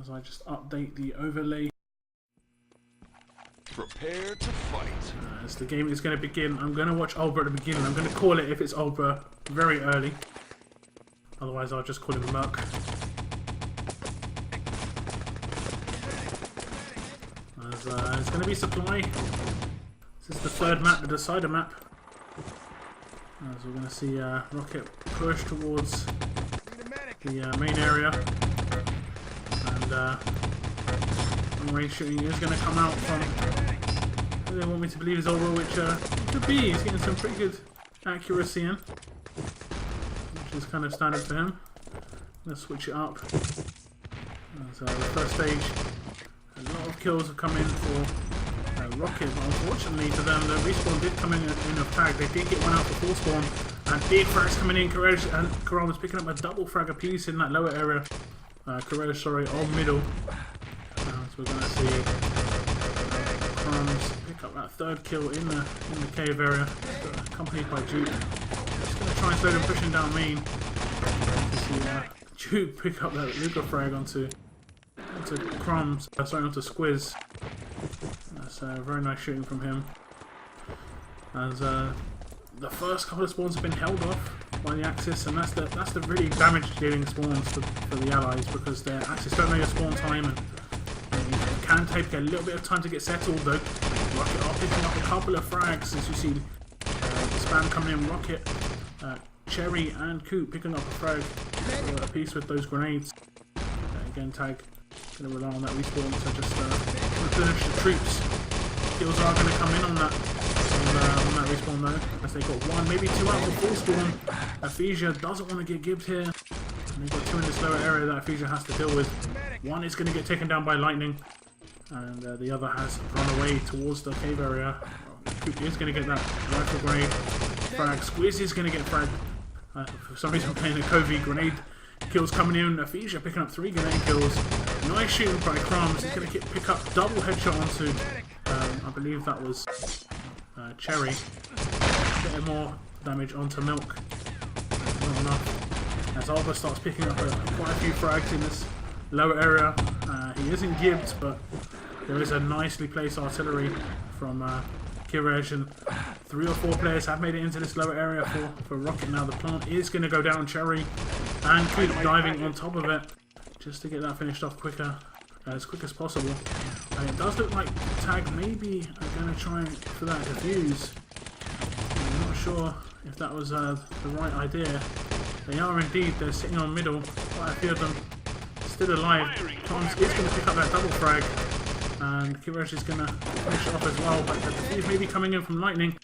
as I just update the overlay. Prepare to fight. As the game is going to begin, I'm going to watch Ulbra at the beginning. I'm going to call it if it's Ulbra very early. Otherwise, I'll just call him Merc. As it's going to be supply. This is the third map, the decider map. As we're going to see ROCKIT push towards the main area. And long-range shooting is going to come out from, they want me to believe is over, which could be. He's getting some pretty good accuracy in, which is kind of standard for him. Let's switch it up. So the first stage, a lot of kills have come in for ROCKIT, but unfortunately for them, the respawn did come in a tag. They did get one out for full spawn, and big frags coming in. Courage and Karan was picking up a double frag apiece in that lower area. Courage, sorry, on middle. So we're going to see Crumbs pick up that third kill in the cave area, accompanied by Juke. Just going to try and slow them pushing down main. To see Juke pick up that Luca frag onto Crumbs, sorry, onto Squiz. That's very nice shooting from him. As the first couple of spawns have been held off by the Axis, and that's the really damage-dealing spawns for the allies, because their Axis don't know your spawn time, and it can take a little bit of time to get settled. Though ROCKIT are picking up a couple of frags, as you see the spam coming in. ROCKIT, Cherry, and Coop picking up a frag, a piece with those grenades. Again, tag. Going to rely on that respawn to just replenish the troops. Kills are going to come in on that respawn though, as they got 1, maybe 2 out of the full spawn. Aphesia doesn't want to get gibbed here. And they've got 2 in this lower area that Aphesia has to deal with. 1 is going to get taken down by lightning, and the other has run away towards the cave area. Coop is going to get that rifle grenade frag. Squiz is going to get fragged. For some reason, playing a Covey grenade. Kills coming in. Aphesia picking up 3 grenade kills. Nice shooting by Crumbs. He's going to pick up double headshot onto, I believe that was Cherry. Getting more damage onto Milk. Not enough. As Alba starts picking up quite a few frags in this lower area. He isn't gibbed, but there is a nicely placed artillery from Kirej, and 3 or 4 players have made it into this lower area for ROCKIT now. The plant is going to go down. Cherry and Coop diving on top of it just to get that finished off as quick as possible. And it does look like Tag maybe are going to try for that defuse. I'm not sure if that was the right idea. They are indeed. They're sitting on middle. Quite a few of them still alive. Crumbs is going to pick up that double frag, and Kirej is going to finish it off as well. But the defuse may be coming in from lightning,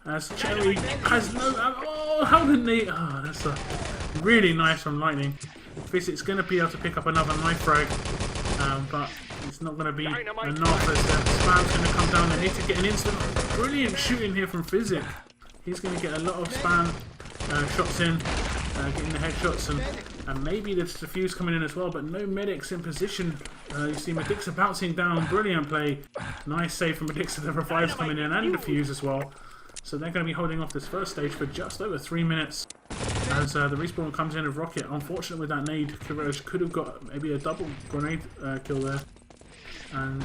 as Cherry has no. Oh, how didn't they? Oh, that's really nice from lightning. Physic's going to be able to pick up another knife frag, but it's not going to be enough, as the spam's going to come down. They need to get an instant. Brilliant shooting here from Physic. He's going to get a lot of spam shots in, getting the headshots, and maybe there's defuse coming in as well, but no medics in position. You see Medixa bouncing down. Brilliant play. Nice save from Medixa. The revives coming in and defuse as well. So they're going to be holding off this first stage for just over 3 minutes. as the respawn comes in of Rocket. Unfortunate with that nade, Courage could have got maybe a double grenade kill there. And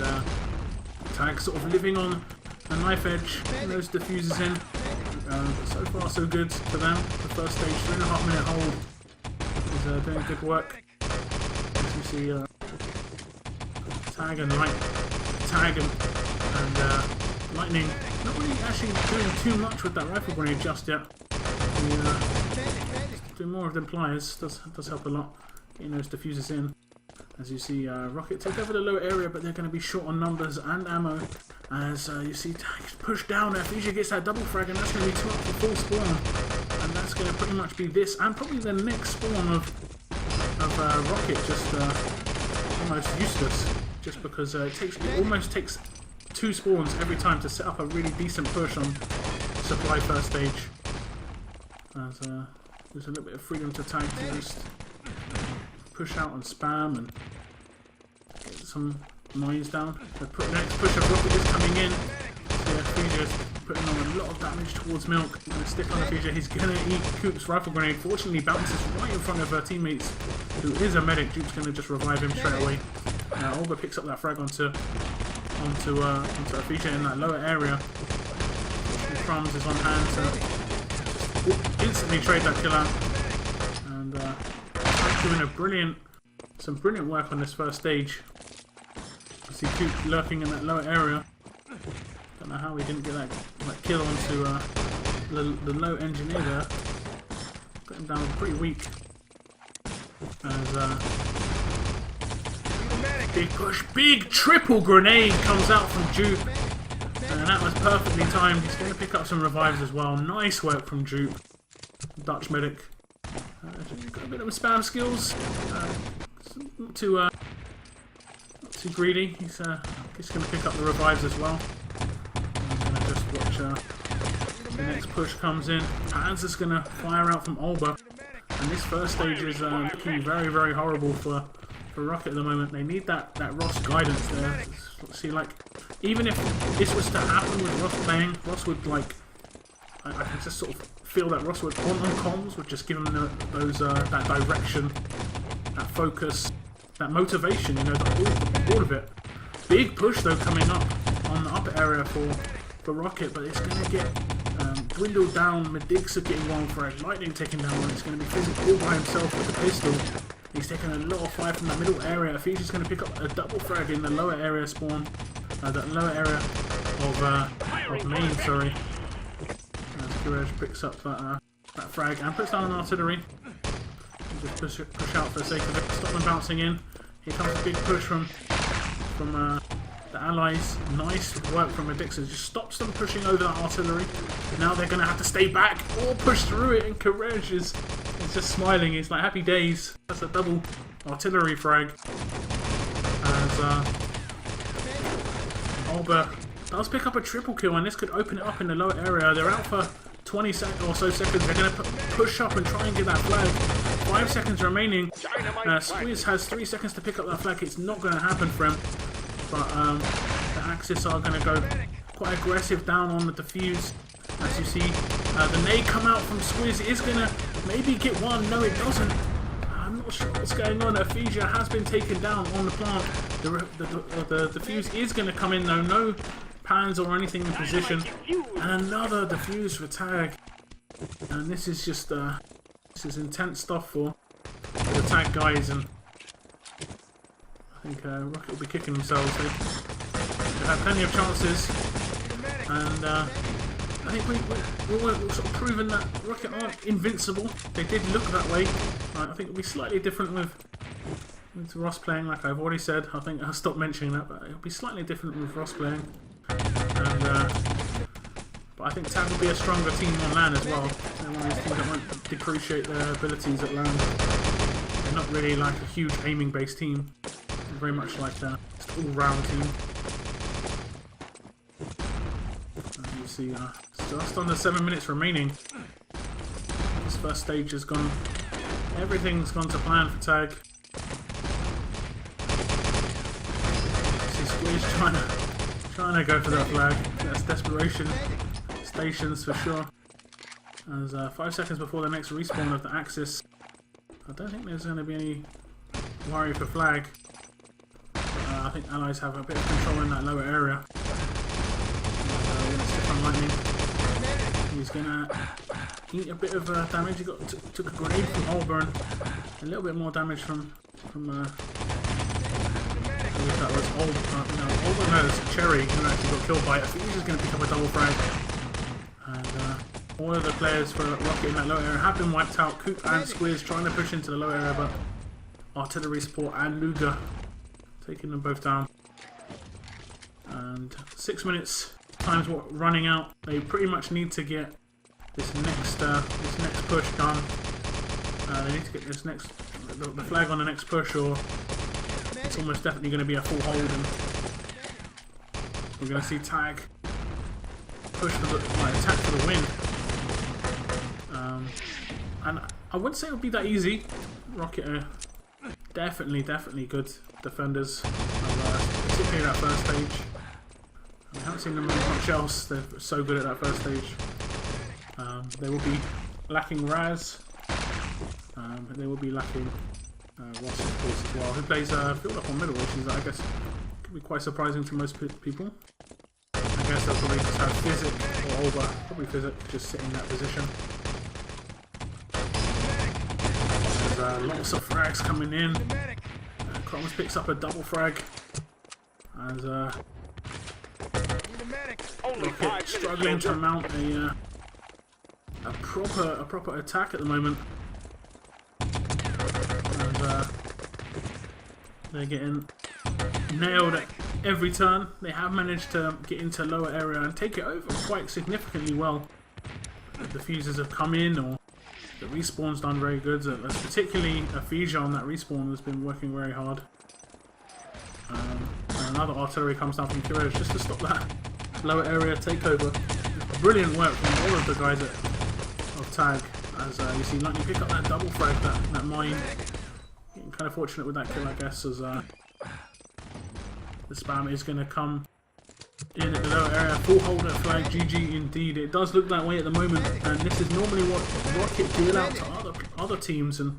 Tag sort of living on a knife edge, those diffusers in. So far so good for them. The first stage, 3.5 minute hold is doing good work. As you see Tag and Light, Tag and Lightning not really actually doing too much with that rifle grenade just yet. Do more of them pliers does help a lot, getting those diffusers in. As you see Rocket take over the lower area, but they're going to be short on numbers and ammo. As you see Tag push down there, Fiji gets that double frag, and that's going to be 2 up for full spawn. And that's going to pretty much be this, and probably the next spawn of Rocket, just almost useless. Just because it almost takes 2 spawns every time to set up a really decent push on supply first stage. As there's a little bit of freedom to Tag to just push out and spam and get some mines down. The next push of Rocket is coming in. So yeah, Fuja's putting on a lot of damage towards Milk. Gonna stick on the Fuja. He's gonna eat Coop's rifle grenade. Fortunately, bounces right in front of her teammates, who is a medic. Duke's gonna just revive him straight away. Olga picks up that frag onto Fuja in that lower area. Crumbs is on hand to instantly trade that kill out. And doing some brilliant work on this first stage. You see Coop lurking in that lower area. Don't know how he didn't get that kill onto the low engineer there. Got him down pretty weak. As big push, big triple grenade comes out from Jupe. And that was perfectly timed. He's going to pick up some revives as well. Nice work from Jupe. Dutch medic. Got a bit of spam skills. Not too greedy. He's going to pick up the revives as well. I'm going to just watch the next push comes in. Panzer's going to fire out from Olba. And this first stage is looking very, very horrible for Rocket at the moment. They need that Ross guidance there. See, like, even if this was to happen with Ross playing, Ross would, like, I can just sort of feel that Ross would, on comms, would just give him that direction, that focus, that motivation, you know, all of it. Big push, though, coming up on the upper area for Rocket, but it's going to get dwindled down. Medixa getting one frag, Lightning taking down one. It's going to be Physics all by himself with the pistol. He's taking a lot of fire from that middle area. Fuji's going to pick up a double frag in the lower area spawn. That lower area of main, sorry. Courage picks up that frag and puts down an artillery. Just push out for the sake of it. Stop them bouncing in. Here comes a big push from the allies. Nice work from Medixa. Just stops them pushing over that artillery. Now they're going to have to stay back or push through it, and Courage is just smiling. He's like, happy days. That's a double artillery frag. As Olba does pick up a triple kill, and this could open it up in the lower area. They're out for 20 or so seconds. They're going to push up and try and get that flag. 5 seconds remaining. Squeeze has 3 seconds to pick up that flag. It's not going to happen for him. But the Axis are going to go quite aggressive down on the defuse. As you see, the nade come out from Squeeze. It is going to maybe get one. No, it doesn't. I'm not sure what's going on. Ephesia has been taken down on the plant. The defuse is going to come in, though. No pans or anything in position. And another defuse for Tag. And this is just this is intense stuff for the Tag guys. And I think Rocket will be kicking themselves. They've had plenty of chances. And I think we've sort of proven that Rocket aren't invincible. They did look that way. I think it'll be slightly different with Ross playing, like I've already said. I think I'll stop mentioning that, but it'll be slightly different with Ross playing. And but I think Tag will be a stronger team on land as well. They're one of these teams that won't depreciate their abilities at land. They're not really like a huge aiming-based team. They're very much like an all-round team. As you see, just under 7 minutes remaining. This first stage has gone. Everything's gone to plan for Tag. Squeeze trying to go for that flag. That's desperation. Stations for sure. As 5 seconds before the next respawn of the Axis. I don't think there's going to be any worry for flag. But, I think Allies have a bit of control in that lower area. We're going to stick on lightning. He's going to eat a bit of damage. He took a grenade from Allburn. A little bit more damage from that was Allburn. No, it's Cherry who actually got killed by it. I think he's just going to pick up a double frag. And all of the players for Rocket in that low area have been wiped out. Coop and Squiz trying to push into the low area, but artillery support and Luger taking them both down. And 6 minutes, time's running out. They pretty much need to get this next push done. They need to get this next the flag on the next push, or it's almost definitely going to be a full hold. And we're going to see Tag push for the attack for the win. And I wouldn't say it would be that easy. Rocket are definitely good defenders, particularly that first stage. I haven't seen them do much else. They're so good at that first stage. They will be lacking Raz, but they will be lacking Ross, of course, as well, who plays field up on middle, which is, I guess, could be quite surprising to most people. I guess they'll probably just have Physic or Olber, probably Physic, just sitting in that position. There's lots of frags coming in. Crumbs picks up a double frag. As Rocket struggling to mount a proper attack at the moment. And they're getting nailed at every turn. They have managed to get into lower area and take it over quite significantly well. The fuses have come in, or the respawn's done very good. Particularly Aphesia on that respawn has been working very hard. And another artillery comes down from Kiraj just to stop that lower area takeover. Brilliant work from all of the guys of Tag. As you see Lightning pick up that double frag, that mine. Getting kind of fortunate with that kill, I guess, as the spam is going to come in at the lower area. Full holder flag, GG indeed. It does look that way at the moment, and this is normally what Rocket deal out to other teams, and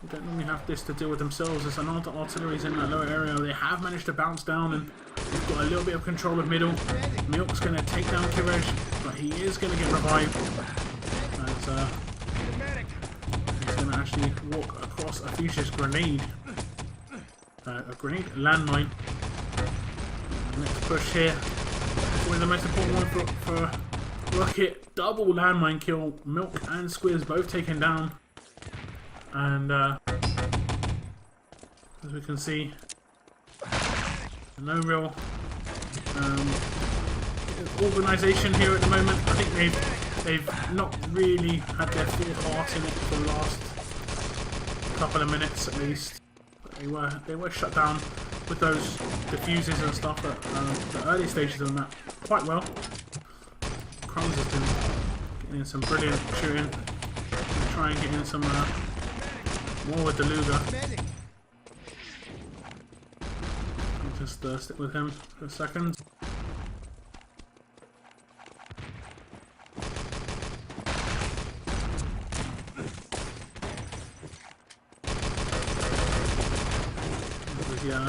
they don't normally have this to deal with themselves. There's another artillery's in that lower area. They have managed to bounce down, and they've got a little bit of control of middle. Milk's going to take down Kiraj, but he is going to get revived. As he's going to actually walk across Aphesia's grenade. A grenade landmine. Next push here. Probably the most important one for Rocket. Double landmine kill. Milk and Squiz both taken down. And as we can see, no real organisation here at the moment. I think they've not really had their full heart in it for the last couple of minutes at least. But they were shut down with those diffuses and stuff at the early stages of the map quite well. Crumbs has been getting in some brilliant shooting. Try and get in some more with the Luger. I'll just stick with him for a second. Yeah.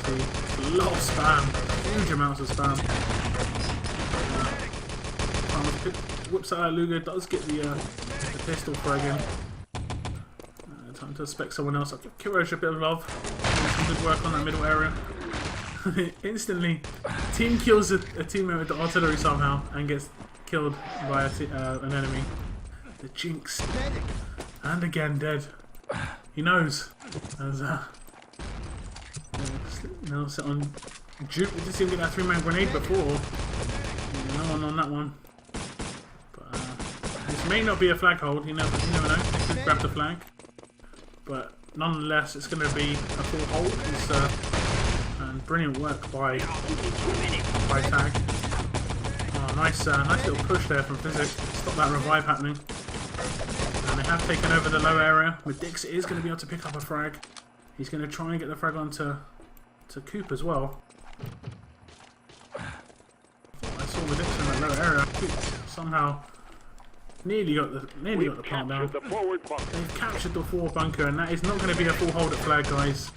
See, a lot of spam, huge amounts of spam. Whips out Luger, does get the pistol frag in. Time to spec someone else. I'll give Kiraj a bit of love. Some good work on that middle area. Instantly, team kills a teammate with the artillery somehow and gets killed by an enemy. The Jinx. And again dead. He knows. As now sit on Juke. We did see him get that 3-man grenade before. No one on that one. But this may not be a flag hold. You never know. He could grab the flag. But nonetheless, it's going to be a full hold. And brilliant work by Tag. Oh, nice little push there from Physics. Stop that revive happening. And they have taken over the low area. With Dix, it is going to be able to pick up a frag. He's going to try and get the frag onto Coop as well. I saw the Dix in that the lower area. Somehow nearly got the plant down. They've captured the forward bunker, and that is not going to be a full hold at flag, guys.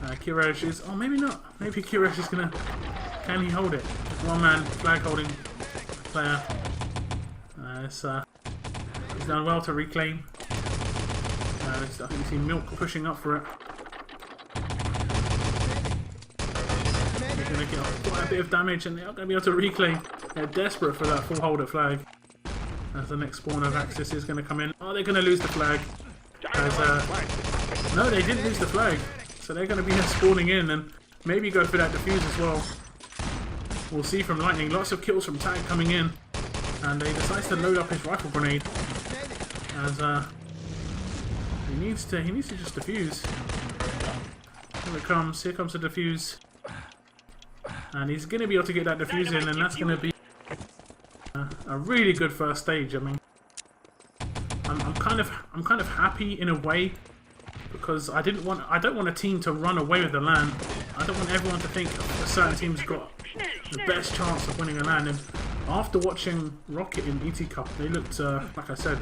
Kirej is... Oh, maybe not. Maybe Kirej is going to... Can he hold it? One man flag holding player. He's done well to reclaim. I think you see Milk pushing up for it. They're going to get quite a bit of damage, and they're not going to be able to reclaim. They're desperate for that full hold at flag. As the next spawn of Axis is going to come in. Oh, they're going to lose the flag. No, they didn't lose the flag. So they're going to be spawning in and maybe go for that defuse as well. We'll see from Lightning. Lots of kills from Tag coming in. And they decide to load up his rifle grenade. As he needs to just defuse. Here it comes. Here comes the defuse. And he's going to be able to get that defuse in, and that's going to be a really good first stage. I mean, I'm kind of happy in a way, because I don't want a team to run away with the LAN. I don't want everyone to think a certain team's got the best chance of winning a LAN. And after watching ROCKIT in ET Cup, they looked, like I said,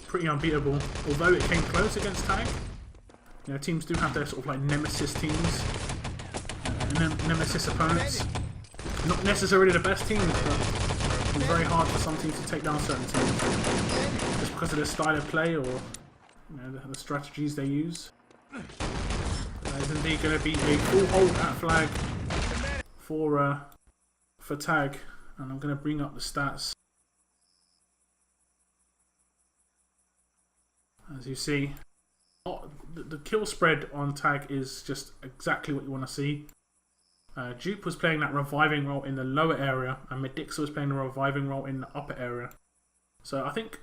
pretty unbeatable. Although it came close against Tag. You know, teams do have their sort of like nemesis teams, nemesis opponents. Not necessarily the best teams, but it's very hard for some teams to take down certain teams just because of their style of play or the strategies they use. There's indeed going to be a full hold at flag for Tag, and I'm going to bring up the stats. As you see, the kill spread on Tag is just exactly what you want to see. Dupe was playing that reviving role in the lower area, and Medixa was playing the reviving role in the upper area. So I think,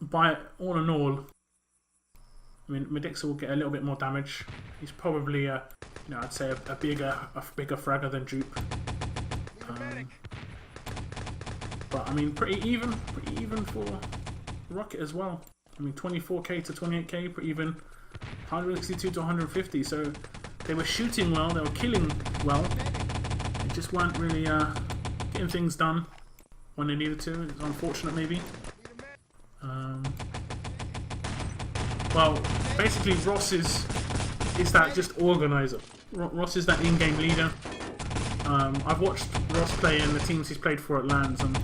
by all in all, I mean, Medixa will get a little bit more damage. He's probably, I'd say a bigger fragger than Dupe. But I mean, pretty even for ROCKIT as well. I mean, 24k to 28k, pretty even. 162 to 150. So they were shooting well, they were killing well. They just weren't really getting things done when they needed to. It's unfortunate, maybe. Well, basically, Ross is that just organizer. Ross is that in-game leader. I've watched Ross play in the teams he's played for at LANs, and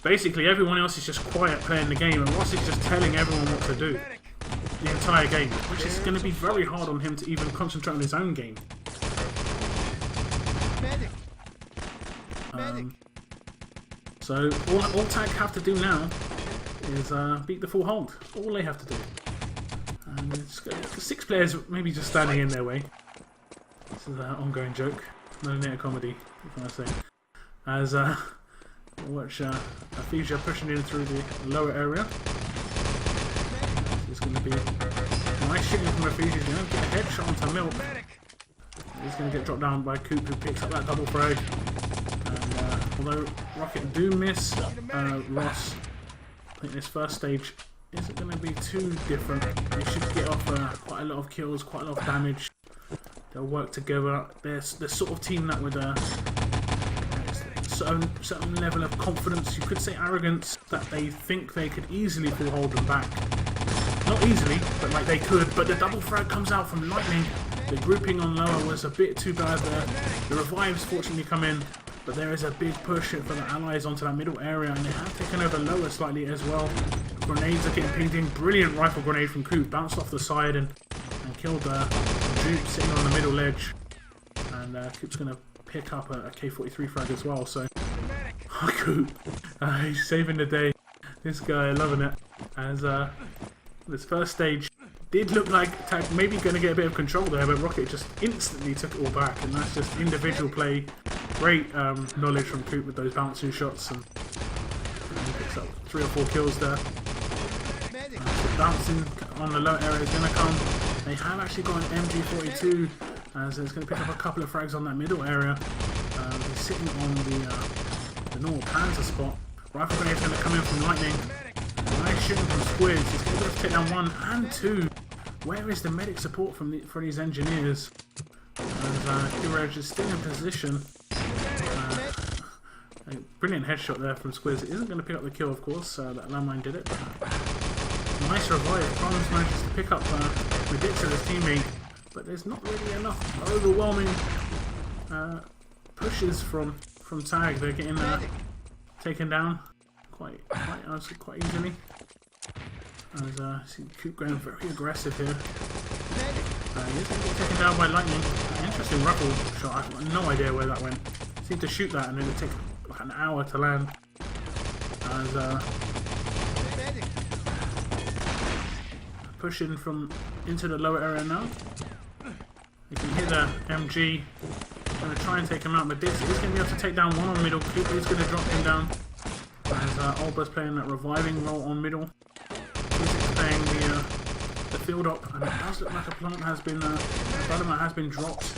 basically everyone else is just quiet playing the game, and Ross is just telling everyone what to do the entire game, which is going to be very hard on him to even concentrate on his own game. So all Tag have to do now is beat the full hold. All they have to do. And it's got 6 players maybe just standing in their way. This is an ongoing joke. No comedy, if I say. As watch Aphesia pushing in through the lower area. This is going to be nice shooting from Aphesia. You don't get a headshot onto Milk. He's going to get dropped down by Coop, who picks up that double frag. And although ROCKIT do miss Ross, I think this first stage isn't going to be too different. They should get off quite a lot of kills, quite a lot of damage. They'll work together. They're the sort of team that would certain level of confidence, you could say arrogance, that they think they could easily full hold them back. Not easily, but like they could. But the double frag comes out from Lightning. The grouping on lower was a bit too bad there. The revives fortunately come in, but there is a big push for the allies onto that middle area, and they have taken over lower slightly as well. Grenades are getting pinged in. Brilliant rifle grenade from Coop, bounced off the side and killed Dupe sitting on the middle ledge. And Coop's going to pick up a K43 frag as well. So, Coop, he's saving the day. This guy loving it. As this first stage did look like Tag maybe going to get a bit of control there, but ROCKIT just instantly took it all back, and that's just individual play. Great knowledge from Coop with those bouncing shots, and he picks up 3 or 4 kills there. Bouncing on the low area is going to come. They have actually got an MG42, as it's going to pick up a couple of frags on that middle area. He's sitting on the normal Panzer spot. Rifle grenade is going to come in from Lightning. Nice shooting from Squids. He's going to take down 1 and 2. Where is the medic support for these engineers? And Kirej is still in position. A brilliant headshot there from Squiz. It isn't going to pick up the kill, of course. That landmine did it. Nice revive. Problems manages to pick up Ridiculous teammate, but there's not really enough overwhelming pushes from Tag. They're getting taken down quite easily. As see Coop going very aggressive here. He's going to get taken down by lightning. Interesting rifle shot. I've got no idea where that went. Seemed to shoot that and then it took like an hour to land. As pushing from into the lower area now. You can hear the MG. Going to try and take him out, but this is going to be able to take down one on middle. Coop is going to drop him down. As Olber's playing that reviving role on middle. He's playing the field up, and it does look like a plant has been dynamite has been dropped,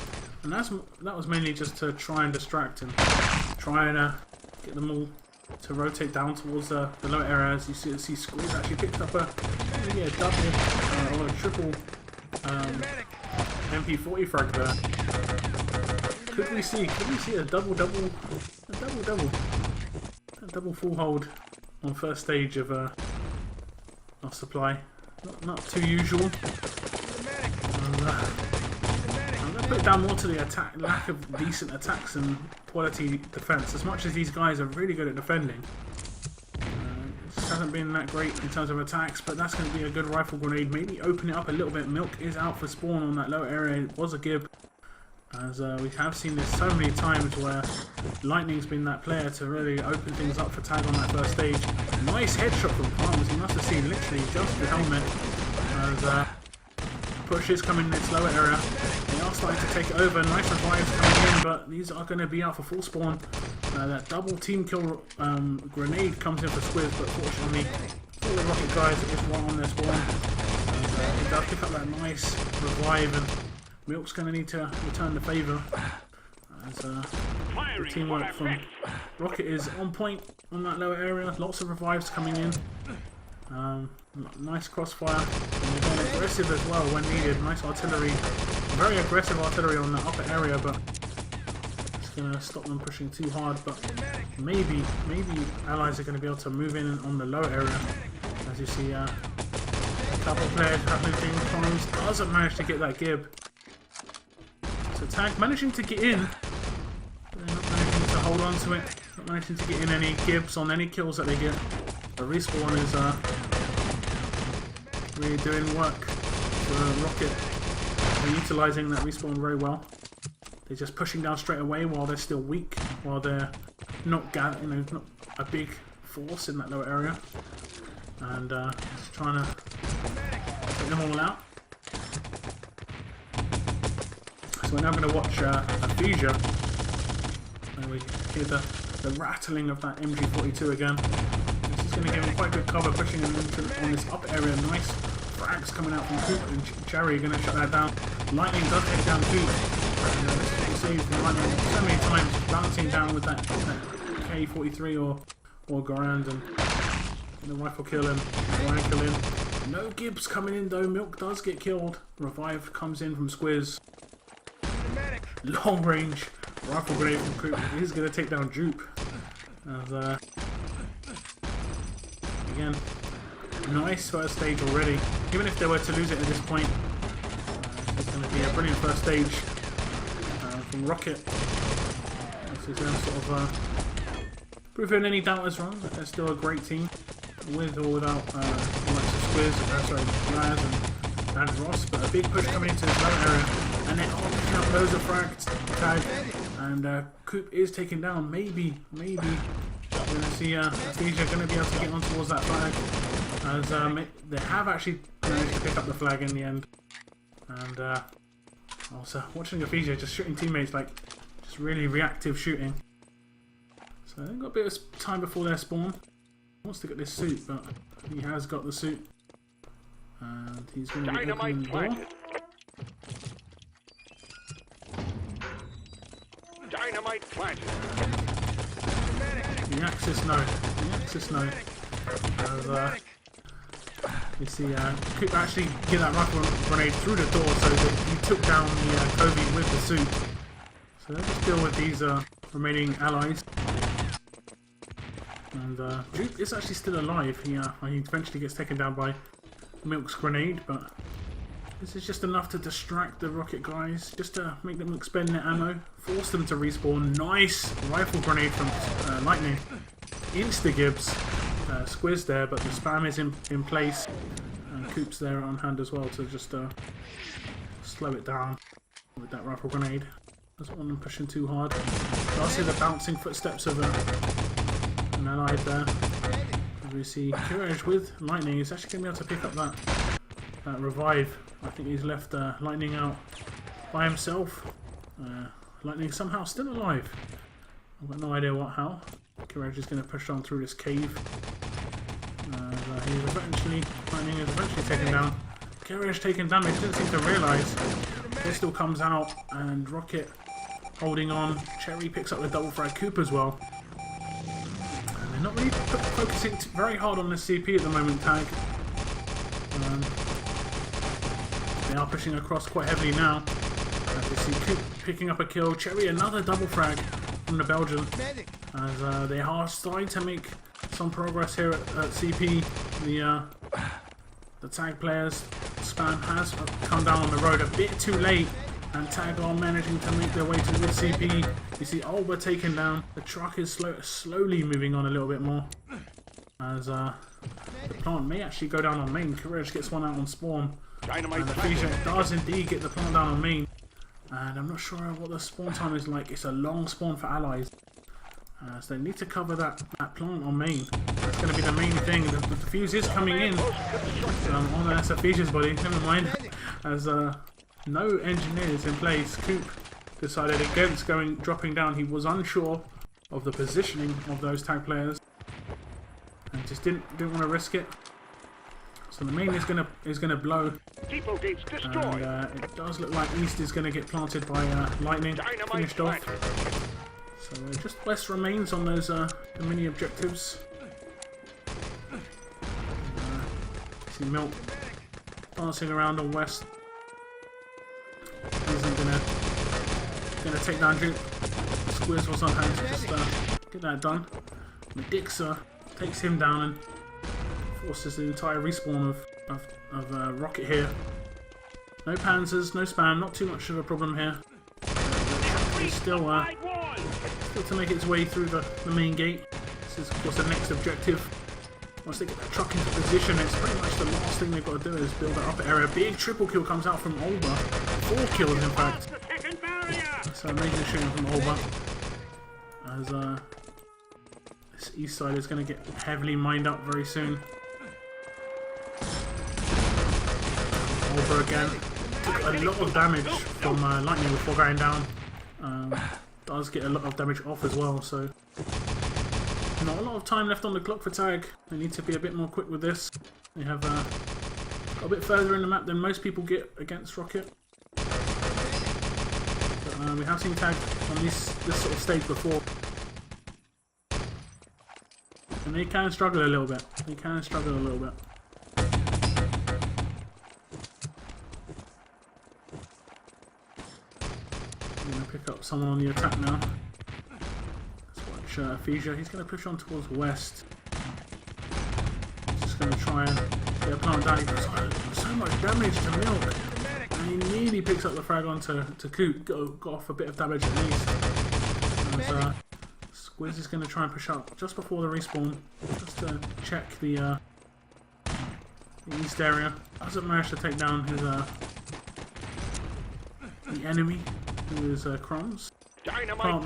and that was mainly just to try and distract and try and get them all to rotate down towards the lower area. As you see Squeeze actually picked up a double or a triple MP40 frag there. Could we see a double full hold on first stage of supply? Not too usual. I'm going to put it down more to the lack of decent attacks and quality defense. As much as these guys are really good at defending, it just hasn't been that great in terms of attacks. But that's going to be a good rifle grenade. Maybe open it up a little bit. Milk is out for spawn on that lower area. It was a gib. As we have seen this so many times where Lightning's been that player to really open things up for Tag on that first stage. Nice headshot from Palms. He must have seen literally just the helmet. As push is coming in this lower area. They are starting to take it over. Nice revives coming in, but these are going to be out for full spawn. That double team kill grenade comes in for Squiz, but fortunately for the Rocket guys, it is one on their spawn. He does pick up that nice revive, and Milk's going to need to return the favour. As the teamwork from Rocket is on point on that lower area. Lots of revives coming in. Nice crossfire. And they're going aggressive as well when needed. Nice artillery. Very aggressive artillery on the upper area, but it's going to stop them pushing too hard. But maybe allies are going to be able to move in on the lower area. As you see, a couple of players happening things. Collins doesn't manage to get that gib. So Tag managing to get in, but they're not managing to hold on to it, not managing to get in any gibs on any kills that they get. The respawn is really doing work for Rocket. They're utilising that respawn very well. They're just pushing down straight away while they're still weak, while they're not not a big force in that lower area, and just trying to take them all out. So we're now going to watch Aphasia, and we hear the rattling of that MG42 again. This is going to give him quite good cover, pushing him on this up area. Nice frags coming out from Coop, and Cherry going to shut that down. Lightning does take down Coop. And this is what you see from Lightning so many times, bouncing down with that K43 or Garand, and the rifle kill him, Garand kill him. No Gibbs coming in though. Milk does get killed. Revive comes in from Squiz. Long range rifle grenade from Coop. He's going to take down Jupe. As, again, nice first stage already. Even if they were to lose it at this point, it's going to be a brilliant first stage from Rocket. This is them sort of proving any doubters wrong that they're still a great team, with or without the likes of Squiz, Raz and Ross. But a big push coming into this lower area. And then picking up loads of frags, Tag, and Coop is taken down. Maybe we're going to see Aphasia going to be able to get on towards that flag, as they have actually managed to pick up the flag in the end. And also watching Aphasia just shooting teammates, like just really reactive shooting. So they've got a bit of time before their spawn. He wants to get this suit, but he has got the suit, and he's going to be opening the door. Dynamite planted. The Axis no. As you see, Coop actually get that rifle grenade through the door, so that he took down the Kobe with the suit. So let's just deal with these remaining allies. And Juke is actually still alive. He eventually gets taken down by Milk's grenade, but this is just enough to distract the Rocket guys, just to make them expend their ammo, force them to respawn. Nice rifle grenade from Lightning. Insta-Gibbs. Squiz there, but the spam is in place. And Coop's there on hand as well to just slow it down with that rifle grenade. Doesn't want them pushing too hard. I see the bouncing footsteps of an allied there. As we see Courage with Lightning. He's actually going to be able to pick up that revive. I think he's left Lightning out by himself. Lightning somehow still alive. I've got no idea how. Courage is going to push on through this cave. Lightning is eventually taken down. Courage taking damage, didn't seem to realise. Pistol comes out and Rocket holding on. Cherry picks up the double frag. Coop as well. And they're not really focusing very hard on the CP at the moment, Tag. They are pushing across quite heavily now. As we see Coop picking up a kill. Cherry another double frag from the Belgian. As they are starting to make some progress here at CP. The Tag players spam has come down on the road a bit too late, and Tag are managing to make their way towards CP. You see Olba taken down. The truck is slowly moving on a little bit more, as the plant may actually go down on main. Courage gets one out on spawn, and the Fija does indeed get the plant down on main. And I'm not sure what the spawn time is like. It's a long spawn for allies. So they need to cover that plant on main. That's going to be the main thing. The defuse is coming in. Oh no, that's a Fija's body. Never mind. As no engineers in place, Coop decided against dropping down. He was unsure of the positioning of those Tag players, and just didn't want to risk it. So the main is gonna blow. And it does look like East is going to get planted by Lightning. Finished off. So just West remains on those the mini objectives. See Milk dancing around on West. Isn't gonna take down Duke. Squiz was on hand to just get that done. Medixa takes him down and forces the entire respawn of Rocket here. No panzers, no spam, not too much of a problem here. He's still to make its way through the main gate. This is of course the next objective. Once they get that truck into position, it's pretty much the last thing they've got to do is build that upper area. Big triple kill comes out from Olba. 4 kills in fact. So amazing shooting from Olba. As this east side is going to get heavily mined up very soon. Olba again took a lot of damage from Lightning before going down. Does get a lot of damage off as well, so not a lot of time left on the clock for Tag. They need to be a bit more quick with this. They have got a bit further in the map than most people get against Rocket. But, we have seen Tag on this sort of stage before, and they can struggle a little bit. Pick up someone on the attack now. Let's watch Fija. He's going to push on towards West. He's just going to try and get a plant down. He does so much damage to Milk. And he nearly picks up the frag onto Coop. Got off a bit of damage at least. And, Squiz is going to try and push up just before the respawn. Just to check the east area. Doesn't manage to take down his the enemy, who is Crumbs.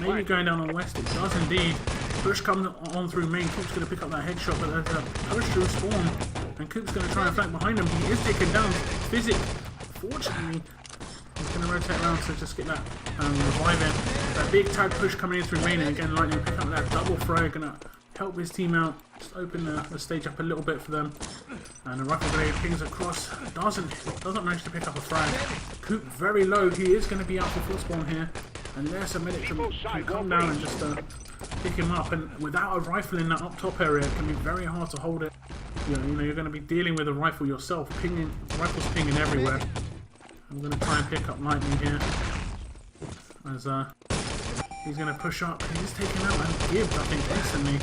Maybe going down on West. It does indeed. Push comes on through main. Coop's going to pick up that headshot, but there's a push through spawn, and Coop's going to try and flank behind him. He is taken down. Physic, fortunately, he's going to rotate around to just get that revive in. That big Tag push coming in through main, and again Lightning pick up that double frag, going to help his team out. Just open the stage up a little bit for them. And the rifle grenade pings across. Doesn't manage to pick up a frag. Coop very low. He is going to be out for full spawn here. Unless a medic can come down and just pick him up. And without a rifle in that up top area, it can be very hard to hold it. You know, you're going to be dealing with a rifle yourself. Rifles pinging everywhere. I'm going to try and pick up Lightning here. As he's going to push up. He's taken out and Gibbs, I think, instantly.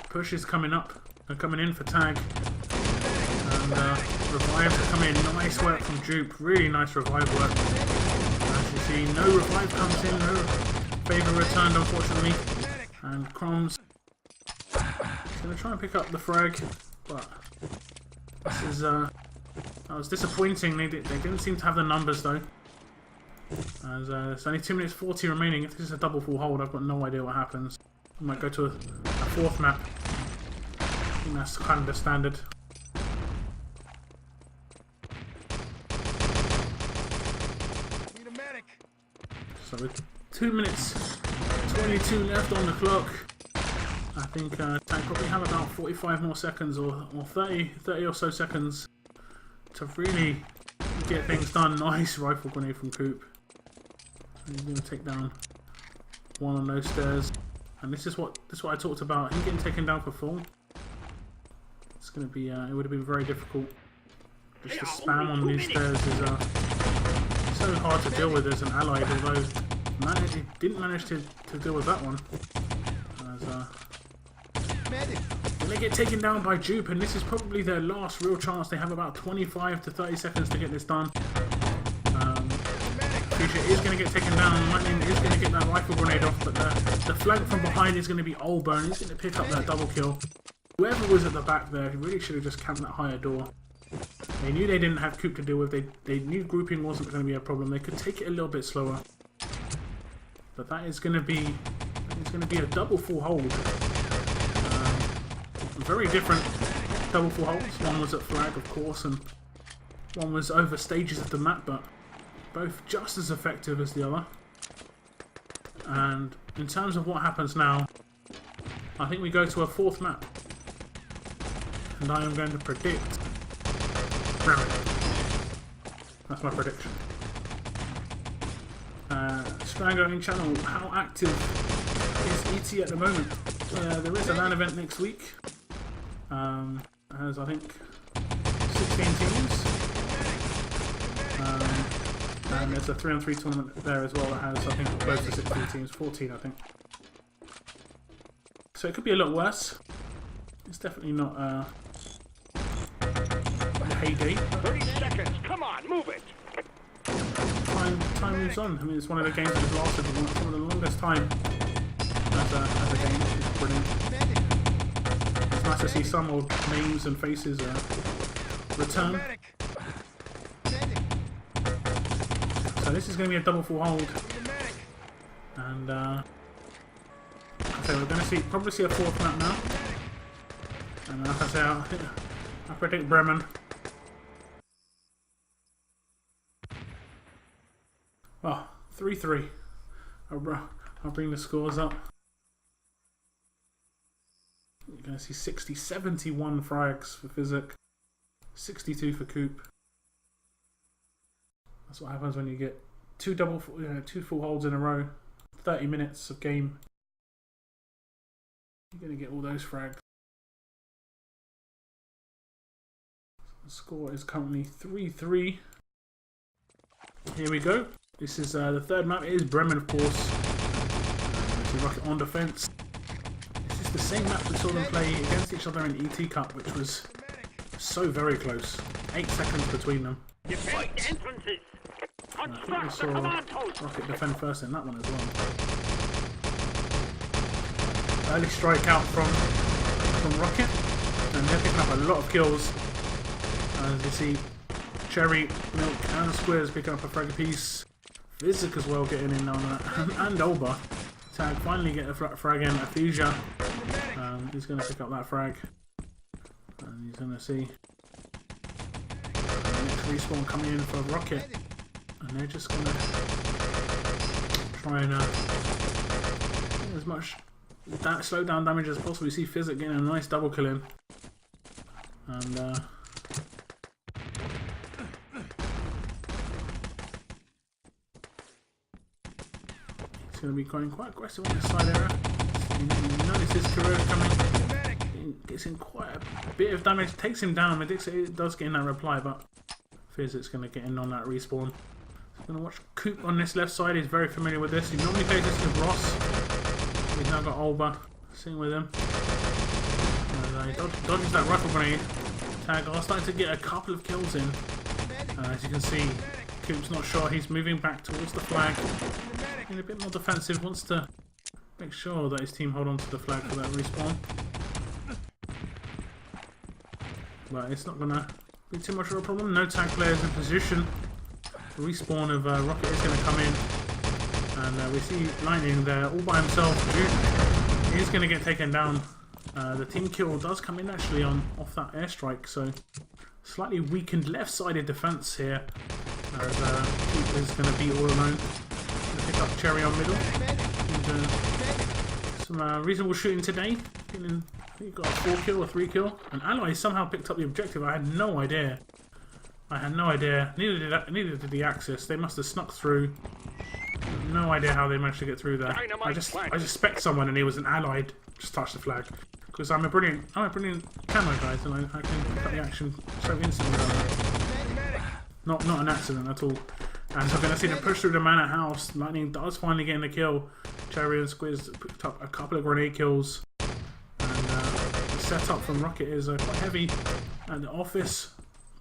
Push is coming up. They're coming in for tag. And revives are coming in. Nice work from Jupe. Really nice revive work. As you see, no revive comes in. No favor returned, unfortunately. And Crumbs is going to try and pick up the frag. But this is... that was disappointing. They didn't seem to have the numbers, though. As it's only 2 minutes 40 remaining. If this is a double full hold, I've got no idea what happens. We might go to a fourth map. I think that's kind of the standard. Need a medic. So with 2 minutes 22 left on the clock, I think Tag probably have about 45 more seconds or 30 or so seconds to really get things done. Nice rifle grenade from Coop. He's going to take down one on those stairs. And this is what I talked about. Him getting taken down for full. It's going to be. It would have been very difficult. Just the spam on these stairs is so hard to deal with as an allied. Although he didn't manage to deal with that one. As they get taken down by Jupe, and this is probably their last real chance. They have about 25 to 30 seconds to get this done. Fuchsia is going to get taken down. Lightning is going to get that rifle grenade off, but the flank from behind is going to be Olburn. He's going to pick up that double kill. Whoever was at the back there, he really should have just camped that higher door. They knew they didn't have Coop to deal with. They knew grouping wasn't going to be a problem. They could take it a little bit slower. But that is going to be a double full hold. Very different double full holds. One was at flag, of course, and one was over stages of the map, but both just as effective as the other. And in terms of what happens now, I think we go to a fourth map. And I am going to predict Bremen. That's my prediction. Strango in channel, how active is ET at the moment? There is a LAN event next week. Has I think 16 teams. And there's a 3-on-3 tournament there as well that has, I think, close to 16 teams, 14 I think. So it could be a lot worse. It's definitely not a heyday. 30 seconds, come on, move it! Time moves on. I mean, it's one of the games that has lasted for the longest time as a game, which is brilliant. It's nice to see some old names and faces return. So this is going to be a double full hold, and okay, we're going to probably see a fourth map now. And like I say, I predict Bremen. Oh, 3-3. I'll bring the scores up. You're going to see 71 frags for Physic, 62 for Coop. That's what happens when you get two full holds in a row, 30 minutes of game. You're going to get all those frags. The score is currently 3-3. Here we go. This is the third map. It is Bremen, of course. ROCKIT on defense. This is the same map we saw them play against each other in ET Cup, which was so very close. 8 seconds between them. Defend entrances. I think we saw ROCKIT defend first in that one as well. Early strike out from ROCKIT, and they're picking up a lot of kills. As you see, Cherry, Milk, and Squares picking up a frag apiece. Physic as well getting in on that, and Olba. Tag finally get a frag in. Aphesia, he's going to pick up that frag, and he's going to see the next respawn coming in for ROCKIT, and they're just going to try and get as much slow down damage as possible. You see Physic getting a nice double kill in, and going to be going quite aggressive on this side area. You notice his career coming. Gets in quite a bit of damage. Takes him down. It does get in that reply, but Physic's going to get in on that respawn. He's going to watch Coop on this left side. He's very familiar with this. He normally plays this with Ross. He's now got Olba. Sitting with him. He dodges that rifle grenade. Tag are starting to get a couple of kills in. As you can see, Coop's not sure. He's moving back towards the flag. Being a bit more defensive. Wants to make sure that his team hold on to the flag for that respawn. But it's not going to be too much of a problem. No tag players in position. The respawn of Rocket is going to come in. And we see Lightning there all by himself. Duke is going to get taken down. The team kill does come in actually off that airstrike, so slightly weakened left-sided defense here. As Coop is going to be all alone. Gonna pick up Cherry on middle. And, some reasonable shooting today. I think he got a 4 kill or 3 kill. And Allies somehow picked up the objective. I had no idea. Neither did the Axis. They must have snuck through. No idea how they managed to get through there. I just spec'd someone and he was an allied. Just touched the flag because I'm a brilliant camo guy, and I can cut the action so instantly. Not an accident at all. And so we're going to see them push through the manor house. Lightning does finally get in the kill. Cherry and Squiz picked up a couple of grenade kills. And the setup from Rocket is quite heavy at the office.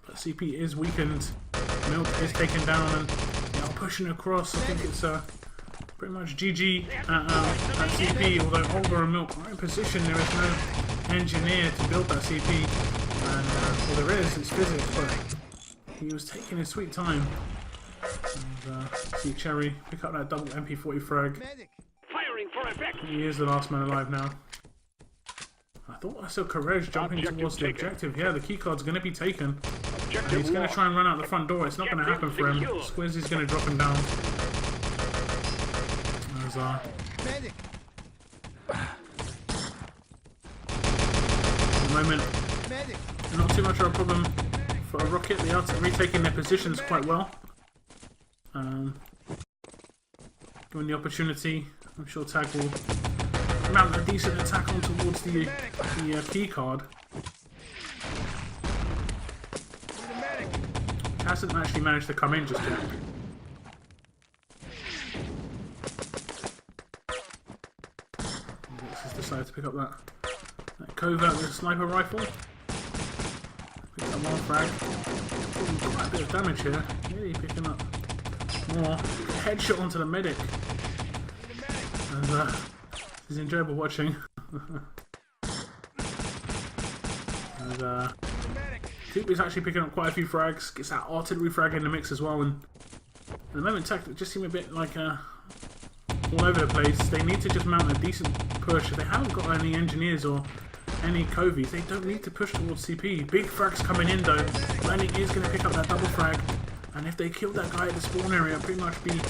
But CP is weakened. Milk is taken down and they are pushing across. I think it's pretty much GG at CP. Although Olga and Milk are in position, there is no engineer to build that CP. And well, there is, it's physics, but he was taking his sweet time. And see Cherry pick up that double MP40 frag. Firing for effect. He is the last man alive now. I thought I saw Courage jumping towards the objective. Yeah, the keycard's going to be taken. And he's going to try and run out the front door. It's not going to happen for him. Squiz is going to drop him down. There's at the moment, not too much of a problem for a Rocket. They are retaking their positions quite well. Given the opportunity, I'm sure Tag will mount a decent attack on towards the key card. Hasn't actually managed to come in just yet. He's decided to pick up that covert with a sniper rifle. Picked up one frag. Quite a bit of damage here. Really picking up more. Headshot onto the medic. And this is enjoyable watching. And Coop is actually picking up quite a few frags. Gets that artillery frag in the mix as well. And at the moment, Tactic just seem a bit like all over the place. They need to just mount a decent push. If they haven't got any engineers or any Covies, they don't need to push towards CP. Big frags coming in though. Landing is going to pick up that double frag. And if they kill that guy at the spawn area, it'll pretty much be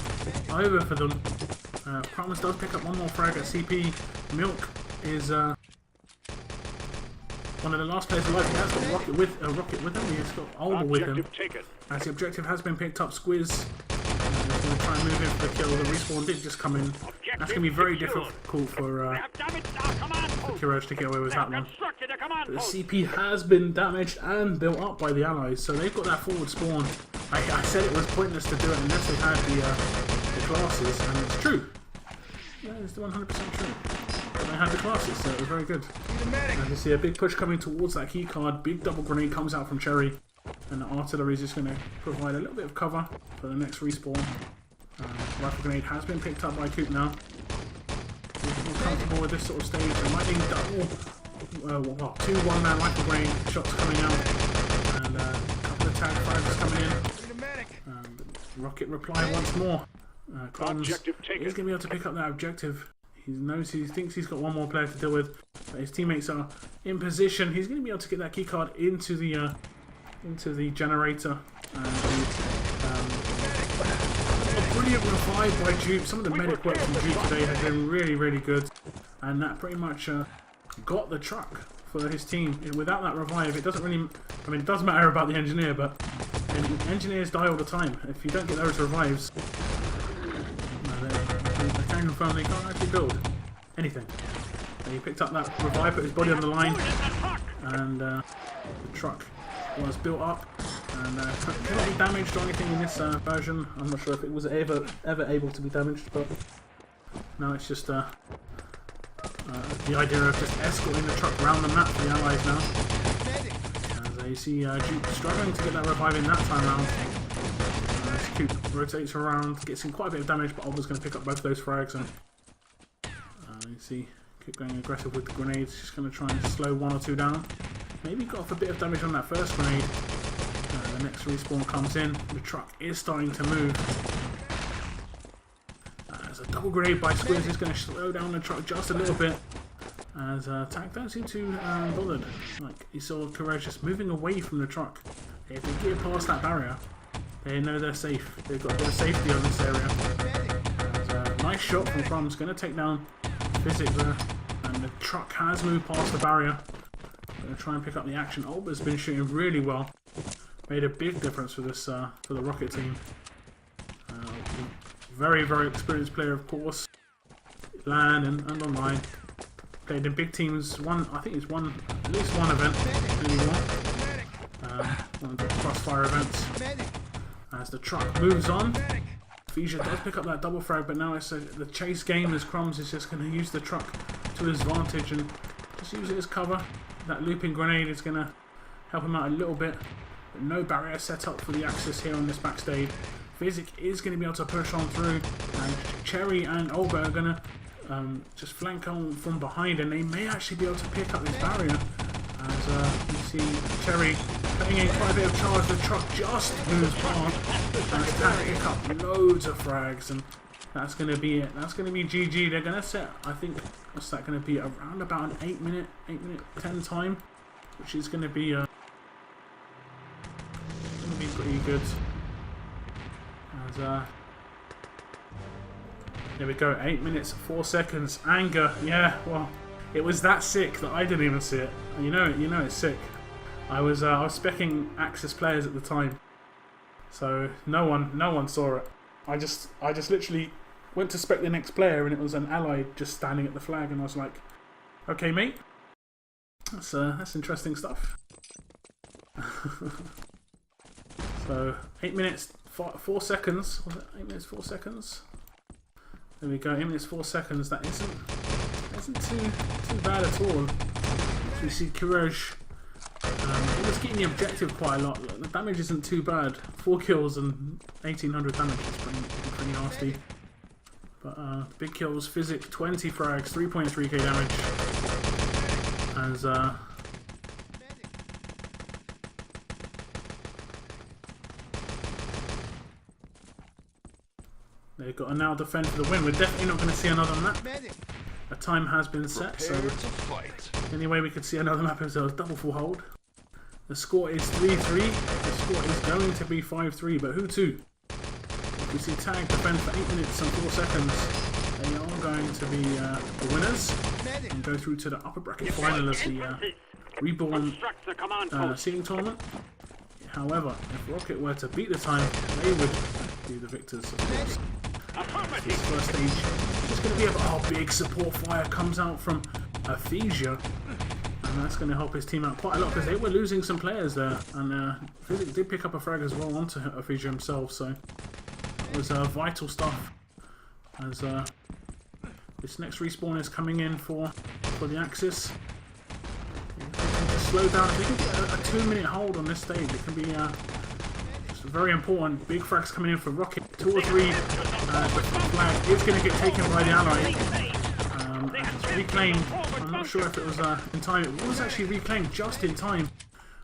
over for them. Promise does pick up one more frag at CP. Milk is one of the last players alive. He has got Rocket with him. He's got Olga with him. As the objective has been picked up, Squiz is going to try and move in for the kill. The respawn did just come in. That's going to be very difficult for Courage to get away with that one. But the CP has been damaged and built up by the Allies, so they've got that forward spawn. I said it was pointless to do it unless they had the classes, and it's true. Yeah, it's 100% true. But they had the classes, so it was very good. And you see a big push coming towards that key card. Big double grenade comes out from Cherry, and the artillery is just going to provide a little bit of cover for the next respawn. Rifle grenade has been picked up by Coop now. He's more comfortable with this sort of stage. There might be double, 2 one-man rifle grenade shots coming out, and a couple of tag frags coming in. Rocket reply once more. Collins is going to be able to pick up that objective. He thinks he's got one more player to deal with, but his teammates are in position. He's going to be able to get that keycard into the generator. And a brilliant revive by Dupe. Some of the medic work from Dupe today has been really, really good, and that pretty much got the truck for his team. Without that revive, it doesn't really. I mean, it does matter about the engineer, but engineers die all the time. If you don't get those revives, I can confirm they can't actually build anything. He picked up that revive, put his body on the line, and the truck was built up and cannot be damaged or anything in this version. I'm not sure if it was ever able to be damaged, but no, it's just the idea of just escorting the truck around the map for the allies now. As you see Duke struggling to get that revive in that time round. Duke rotates around, gets in quite a bit of damage, but Olber's going to pick up both of those frags. And you see Duke going aggressive with the grenades, just going to try and slow one or two down. Maybe got off a bit of damage on that first grenade. The next respawn comes in, the truck is starting to move. As a double grenade by Squiz is going to slow down the truck just a little bit. As Tag don't seem too bothered. Like, you saw Courage just moving away from the truck. If they get past that barrier, they know they're safe. They've got a bit of safety on this area. As, nice shot from Crumb's going to take down Physics there. And the truck has moved past the barrier. Going to try and pick up the action. Olber's been shooting really well. Made a big difference for this for the Rocket team. Very, very experienced player, of course. LAN and online. Played in big teams. I think he's won at least one event. Maybe one. One of the Crossfire events. As the truck moves on, Fija does pick up that double frag, but now it's the chase game as Crumbs is just going to use the truck to his advantage and just use it as cover. That looping grenade is going to help him out a little bit. But no barrier set up for the Axis here on this backstage. Physic is going to be able to push on through, and Cherry and Olber are going to just flank on from behind, and they may actually be able to pick up this barrier. As you see Cherry putting in quite a bit of charge, the truck just moves past, and it's going to pick up loads of frags, and that's going to be it. That's going to be GG. They're going to set, I think, what's that going to be, around about an 8 minute 10 time, which is going to be pretty good. As there we go, 8 minutes 4 seconds. Anger, yeah. Well, it was that sick that I didn't even see it. You know it's sick. I was specking Axis players at the time, so no one saw it. I just literally went to spec the next player, and it was an ally just standing at the flag, and I was like, okay, mate, that's interesting stuff. So 8 minutes 4 seconds. Was it 8 minutes 4 seconds? There we go. 8 minutes 4 seconds. That isn't too bad at all. So you see Courage. He was getting the objective quite a lot. The damage isn't too bad. 4 kills and 1800 damage is pretty nasty. But big kills. Physic 20 frags, 3.3k damage. As they've got to now defend for the win. We're definitely not going to see another map. A time has been set, so the only way we could see another map is a double full hold. The score is 3-3. The score is going to be 5-3, but who to? If we see Tag defend for 8 minutes and 4 seconds, they are going to be the winners and go through to the upper bracket final as the Reborn seeding tournament. However, if Rocket were to beat the time, they would be the victors, of course. This first stage is just going to be a big support fire comes out from Aphesia, and that's going to help his team out quite a lot because they were losing some players there, and Physic did pick up a frag as well onto Aphesia himself, so it was vital stuff. As this next respawn is coming in for the Axis. Slow down. If we can get a 2 minute hold on this stage, it can be very important. Big frags coming in for Rocket. 2 or 3. The flag is going to get taken by the ally. It's reclaimed. I'm not sure if it was in time. It was actually reclaimed just in time.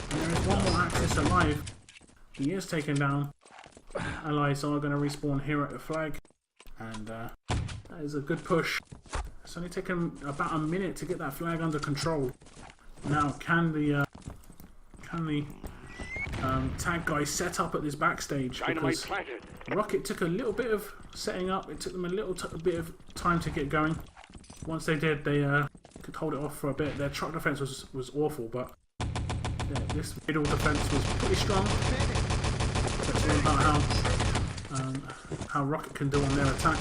And there is one more Axis alive. He is taken down. Allies are going to respawn here at the flag. And that is a good push. It's only taken about a minute to get that flag under control. Now, can the Tag guy set up at this backstage? Because Rocket took a little bit of setting up. It took them a little bit of time to get going. Once they did, they could hold it off for a bit. Their truck defense was awful, but this middle defense was pretty strong. That's all about how Rocket can do on their attack.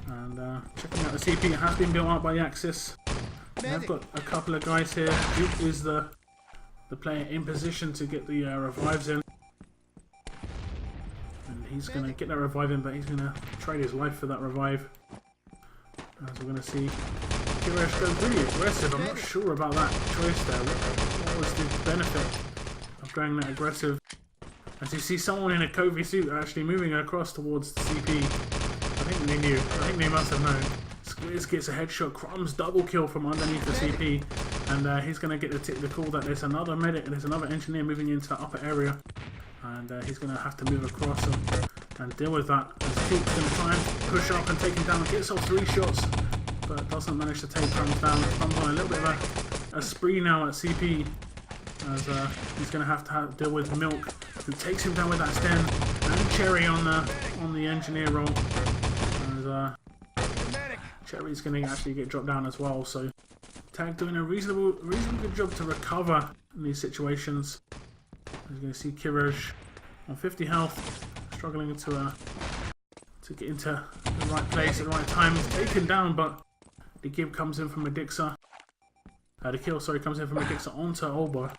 And checking out the CP, it has been built out by the Axis. I've got a couple of guys here. Duke is the player in position to get the revives in. And he's going to get that revive in, but he's going to trade his life for that revive. As we're going to see Kiresh goes really aggressive. I'm not sure about that choice there. What was the benefit of going that aggressive? As you see someone in a Covey suit actually moving across towards the CP. I think they knew. I think they must have known. Squiz gets a headshot. Crumbs double kill from underneath the CP. And he's going to get the call that there's another medic and there's another engineer moving into the upper area. And he's going to have to move across and deal with that. As Keith's going to try and push up and take him down. Gets off 3 shots, but doesn't manage to take Crumbs down. Crumbs on a little bit of a spree now at CP. As he's going to have to deal with Milk, who takes him down with that Sten, and Cherry on the engineer role. As Cherry's going to actually get dropped down as well. So Tag doing a reasonably good job to recover in these situations. As you're going to see Kirej on 50 health, struggling to get into the right place at the right time. He's taken down, but the give comes in from Adixa. The kill, sorry, comes in from Adixa onto Olba,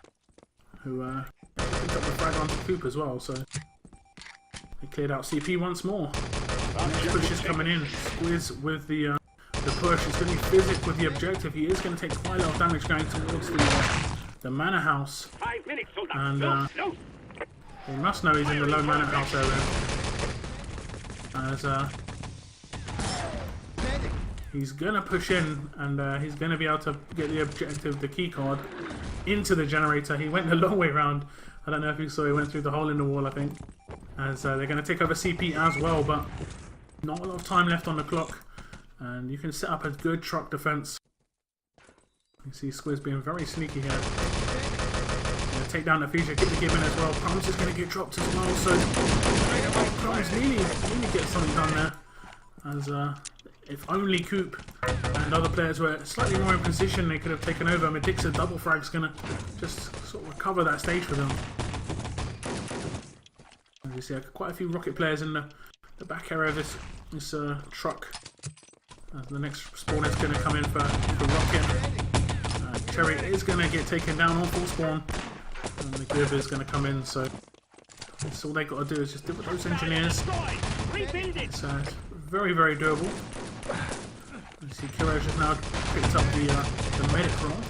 who picked up the frag onto Coop as well. So they cleared out CP once more. Next push is coming in. Squiz with the push. He's going to be physic with the objective. He is going to take quite a lot of damage going towards the manor house. 5 minutes, soldier. And he must know he's in the low manor house area. As he's going to push in, and he's going to be able to get the objective, the key card, into the generator. He went the long way round. I don't know if you saw, he went through the hole in the wall, I think. As they're going to take over CP as well, but not a lot of time left on the clock. And you can set up a good truck defense. You see Squiz being very sneaky here. Gonna take down the feature, get the gibbon as well. Crumbs is going to get dropped as well, so Crumbs nearly gets something done there. As if only Coop and other players were slightly more in position, they could have taken over. Medixa double frag's going to just sort of recover that stage for them. As you see, quite a few Rocket players in the back area of this truck. The next spawn is going to come in for Rocket. Cherry is going to get taken down on full spawn. And the Glib is going to come in, so that's all they got to do is just deal with those engineers. It's very, very doable. You see Kiraj has now picked up the medic role.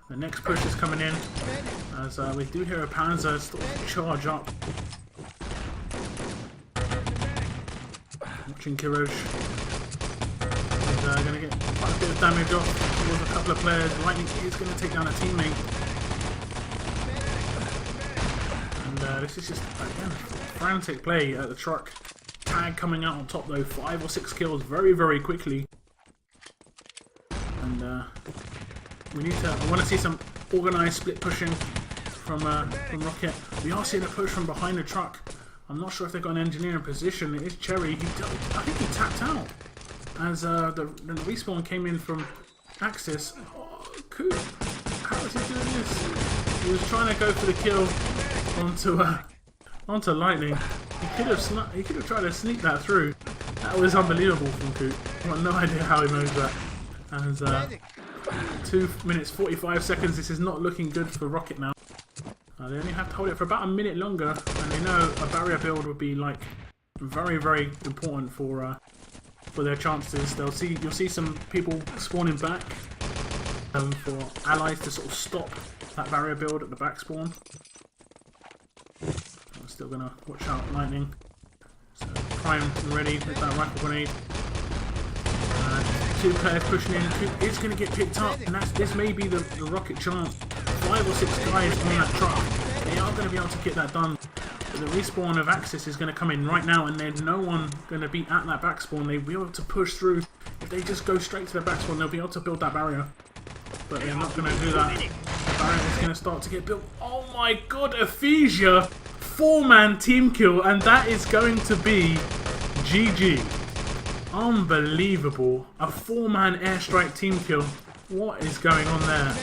The next push is coming in, as we do hear a Panzer sort of charge up. Watching Kiraj. He's going to get quite a bit of damage off towards a couple of players. Lightning is going to take down a teammate. And this is just, again, frantic play at the truck. Tag coming out on top though, 5 or 6 kills very, very quickly. And I want to see some organised split pushing from Rocket. We are seeing a push from behind the truck. I'm not sure if they've got an engineer in position. It is Cherry. I think he tapped out as the respawn came in from Axis. Oh, Coop, how is he doing this? He was trying to go for the kill onto Lightning. He could have tried to sneak that through. That was unbelievable from Coop. I've got no idea how he knows that. As 2 minutes 45 seconds. This is not looking good for Rocket now. They only have to hold it for about a minute longer, and they know a barrier build would be like very, very important for their chances. You'll see some people spawning back for allies to sort of stop that barrier build at the back spawn. I'm still gonna watch out Lightning. So primed and ready with that rifle grenade. 2 players pushing in. Coop is going to get picked up, and this may be the Rocket chance. 5 or 6 guys on that truck. They are going to be able to get that done. But the respawn of Axis is going to come in right now, and there's no one going to be at that back spawn. They'll be able to push through. If they just go straight to the back spawn, they'll be able to build that barrier. But they're not going to do that. The barrier is going to start to get built. Oh my god, Ephesia! 4-man team kill, and that is going to be GG. Unbelievable. A 4-man airstrike team kill. What is going on there?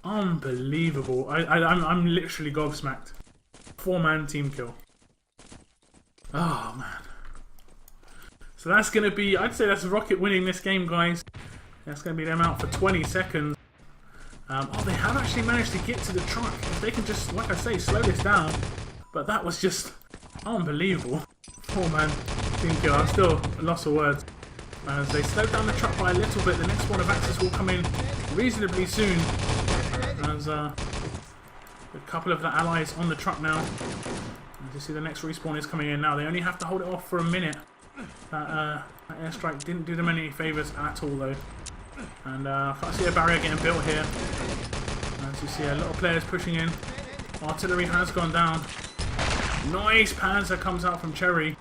Unbelievable. I'm literally gobsmacked. 4-man team kill. Oh, man. So that's going to be... I'd say that's Rocket winning this game, guys. That's going to be them out for 20 seconds. Oh, they have actually managed to get to the truck. If they can just, like I say, slow this down. But that was just unbelievable. 4-man Team kill. I'm still lost for words. As they slow down the truck by a little bit, the next one of Axis will come in reasonably soon. As a couple of the allies on the truck now. As you see, the next respawn is coming in now. They only have to hold it off for a minute. That airstrike didn't do them any favours at all, though. And I can't see a barrier getting built here. As you see, a lot of players pushing in. Artillery has gone down. Nice Panzer comes out from Cherry.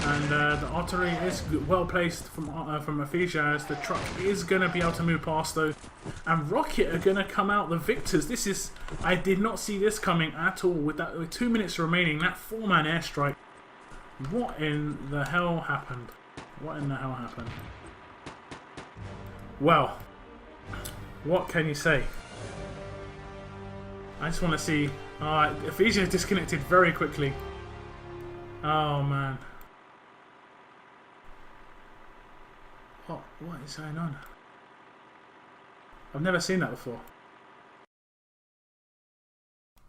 And the artillery is well placed from Aphasia, as the truck is going to be able to move past, though. And ROCKIT are going to come out the victors. This is... I did not see this coming at all. With 2 minutes remaining, that 4-man airstrike. What in the hell happened? What in the hell happened? Well, what can you say? I just want to see... Aphasia disconnected very quickly. Oh, man. What is going on? I've never seen that before.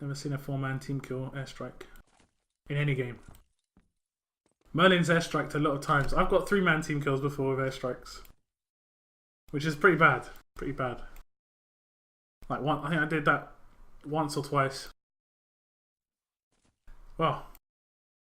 Never seen a 4-man team kill airstrike in any game. Merlin's airstriked a lot of times. I've got 3-man team kills before with airstrikes, which is pretty bad. Pretty bad. Like I think I did that once or twice. Well,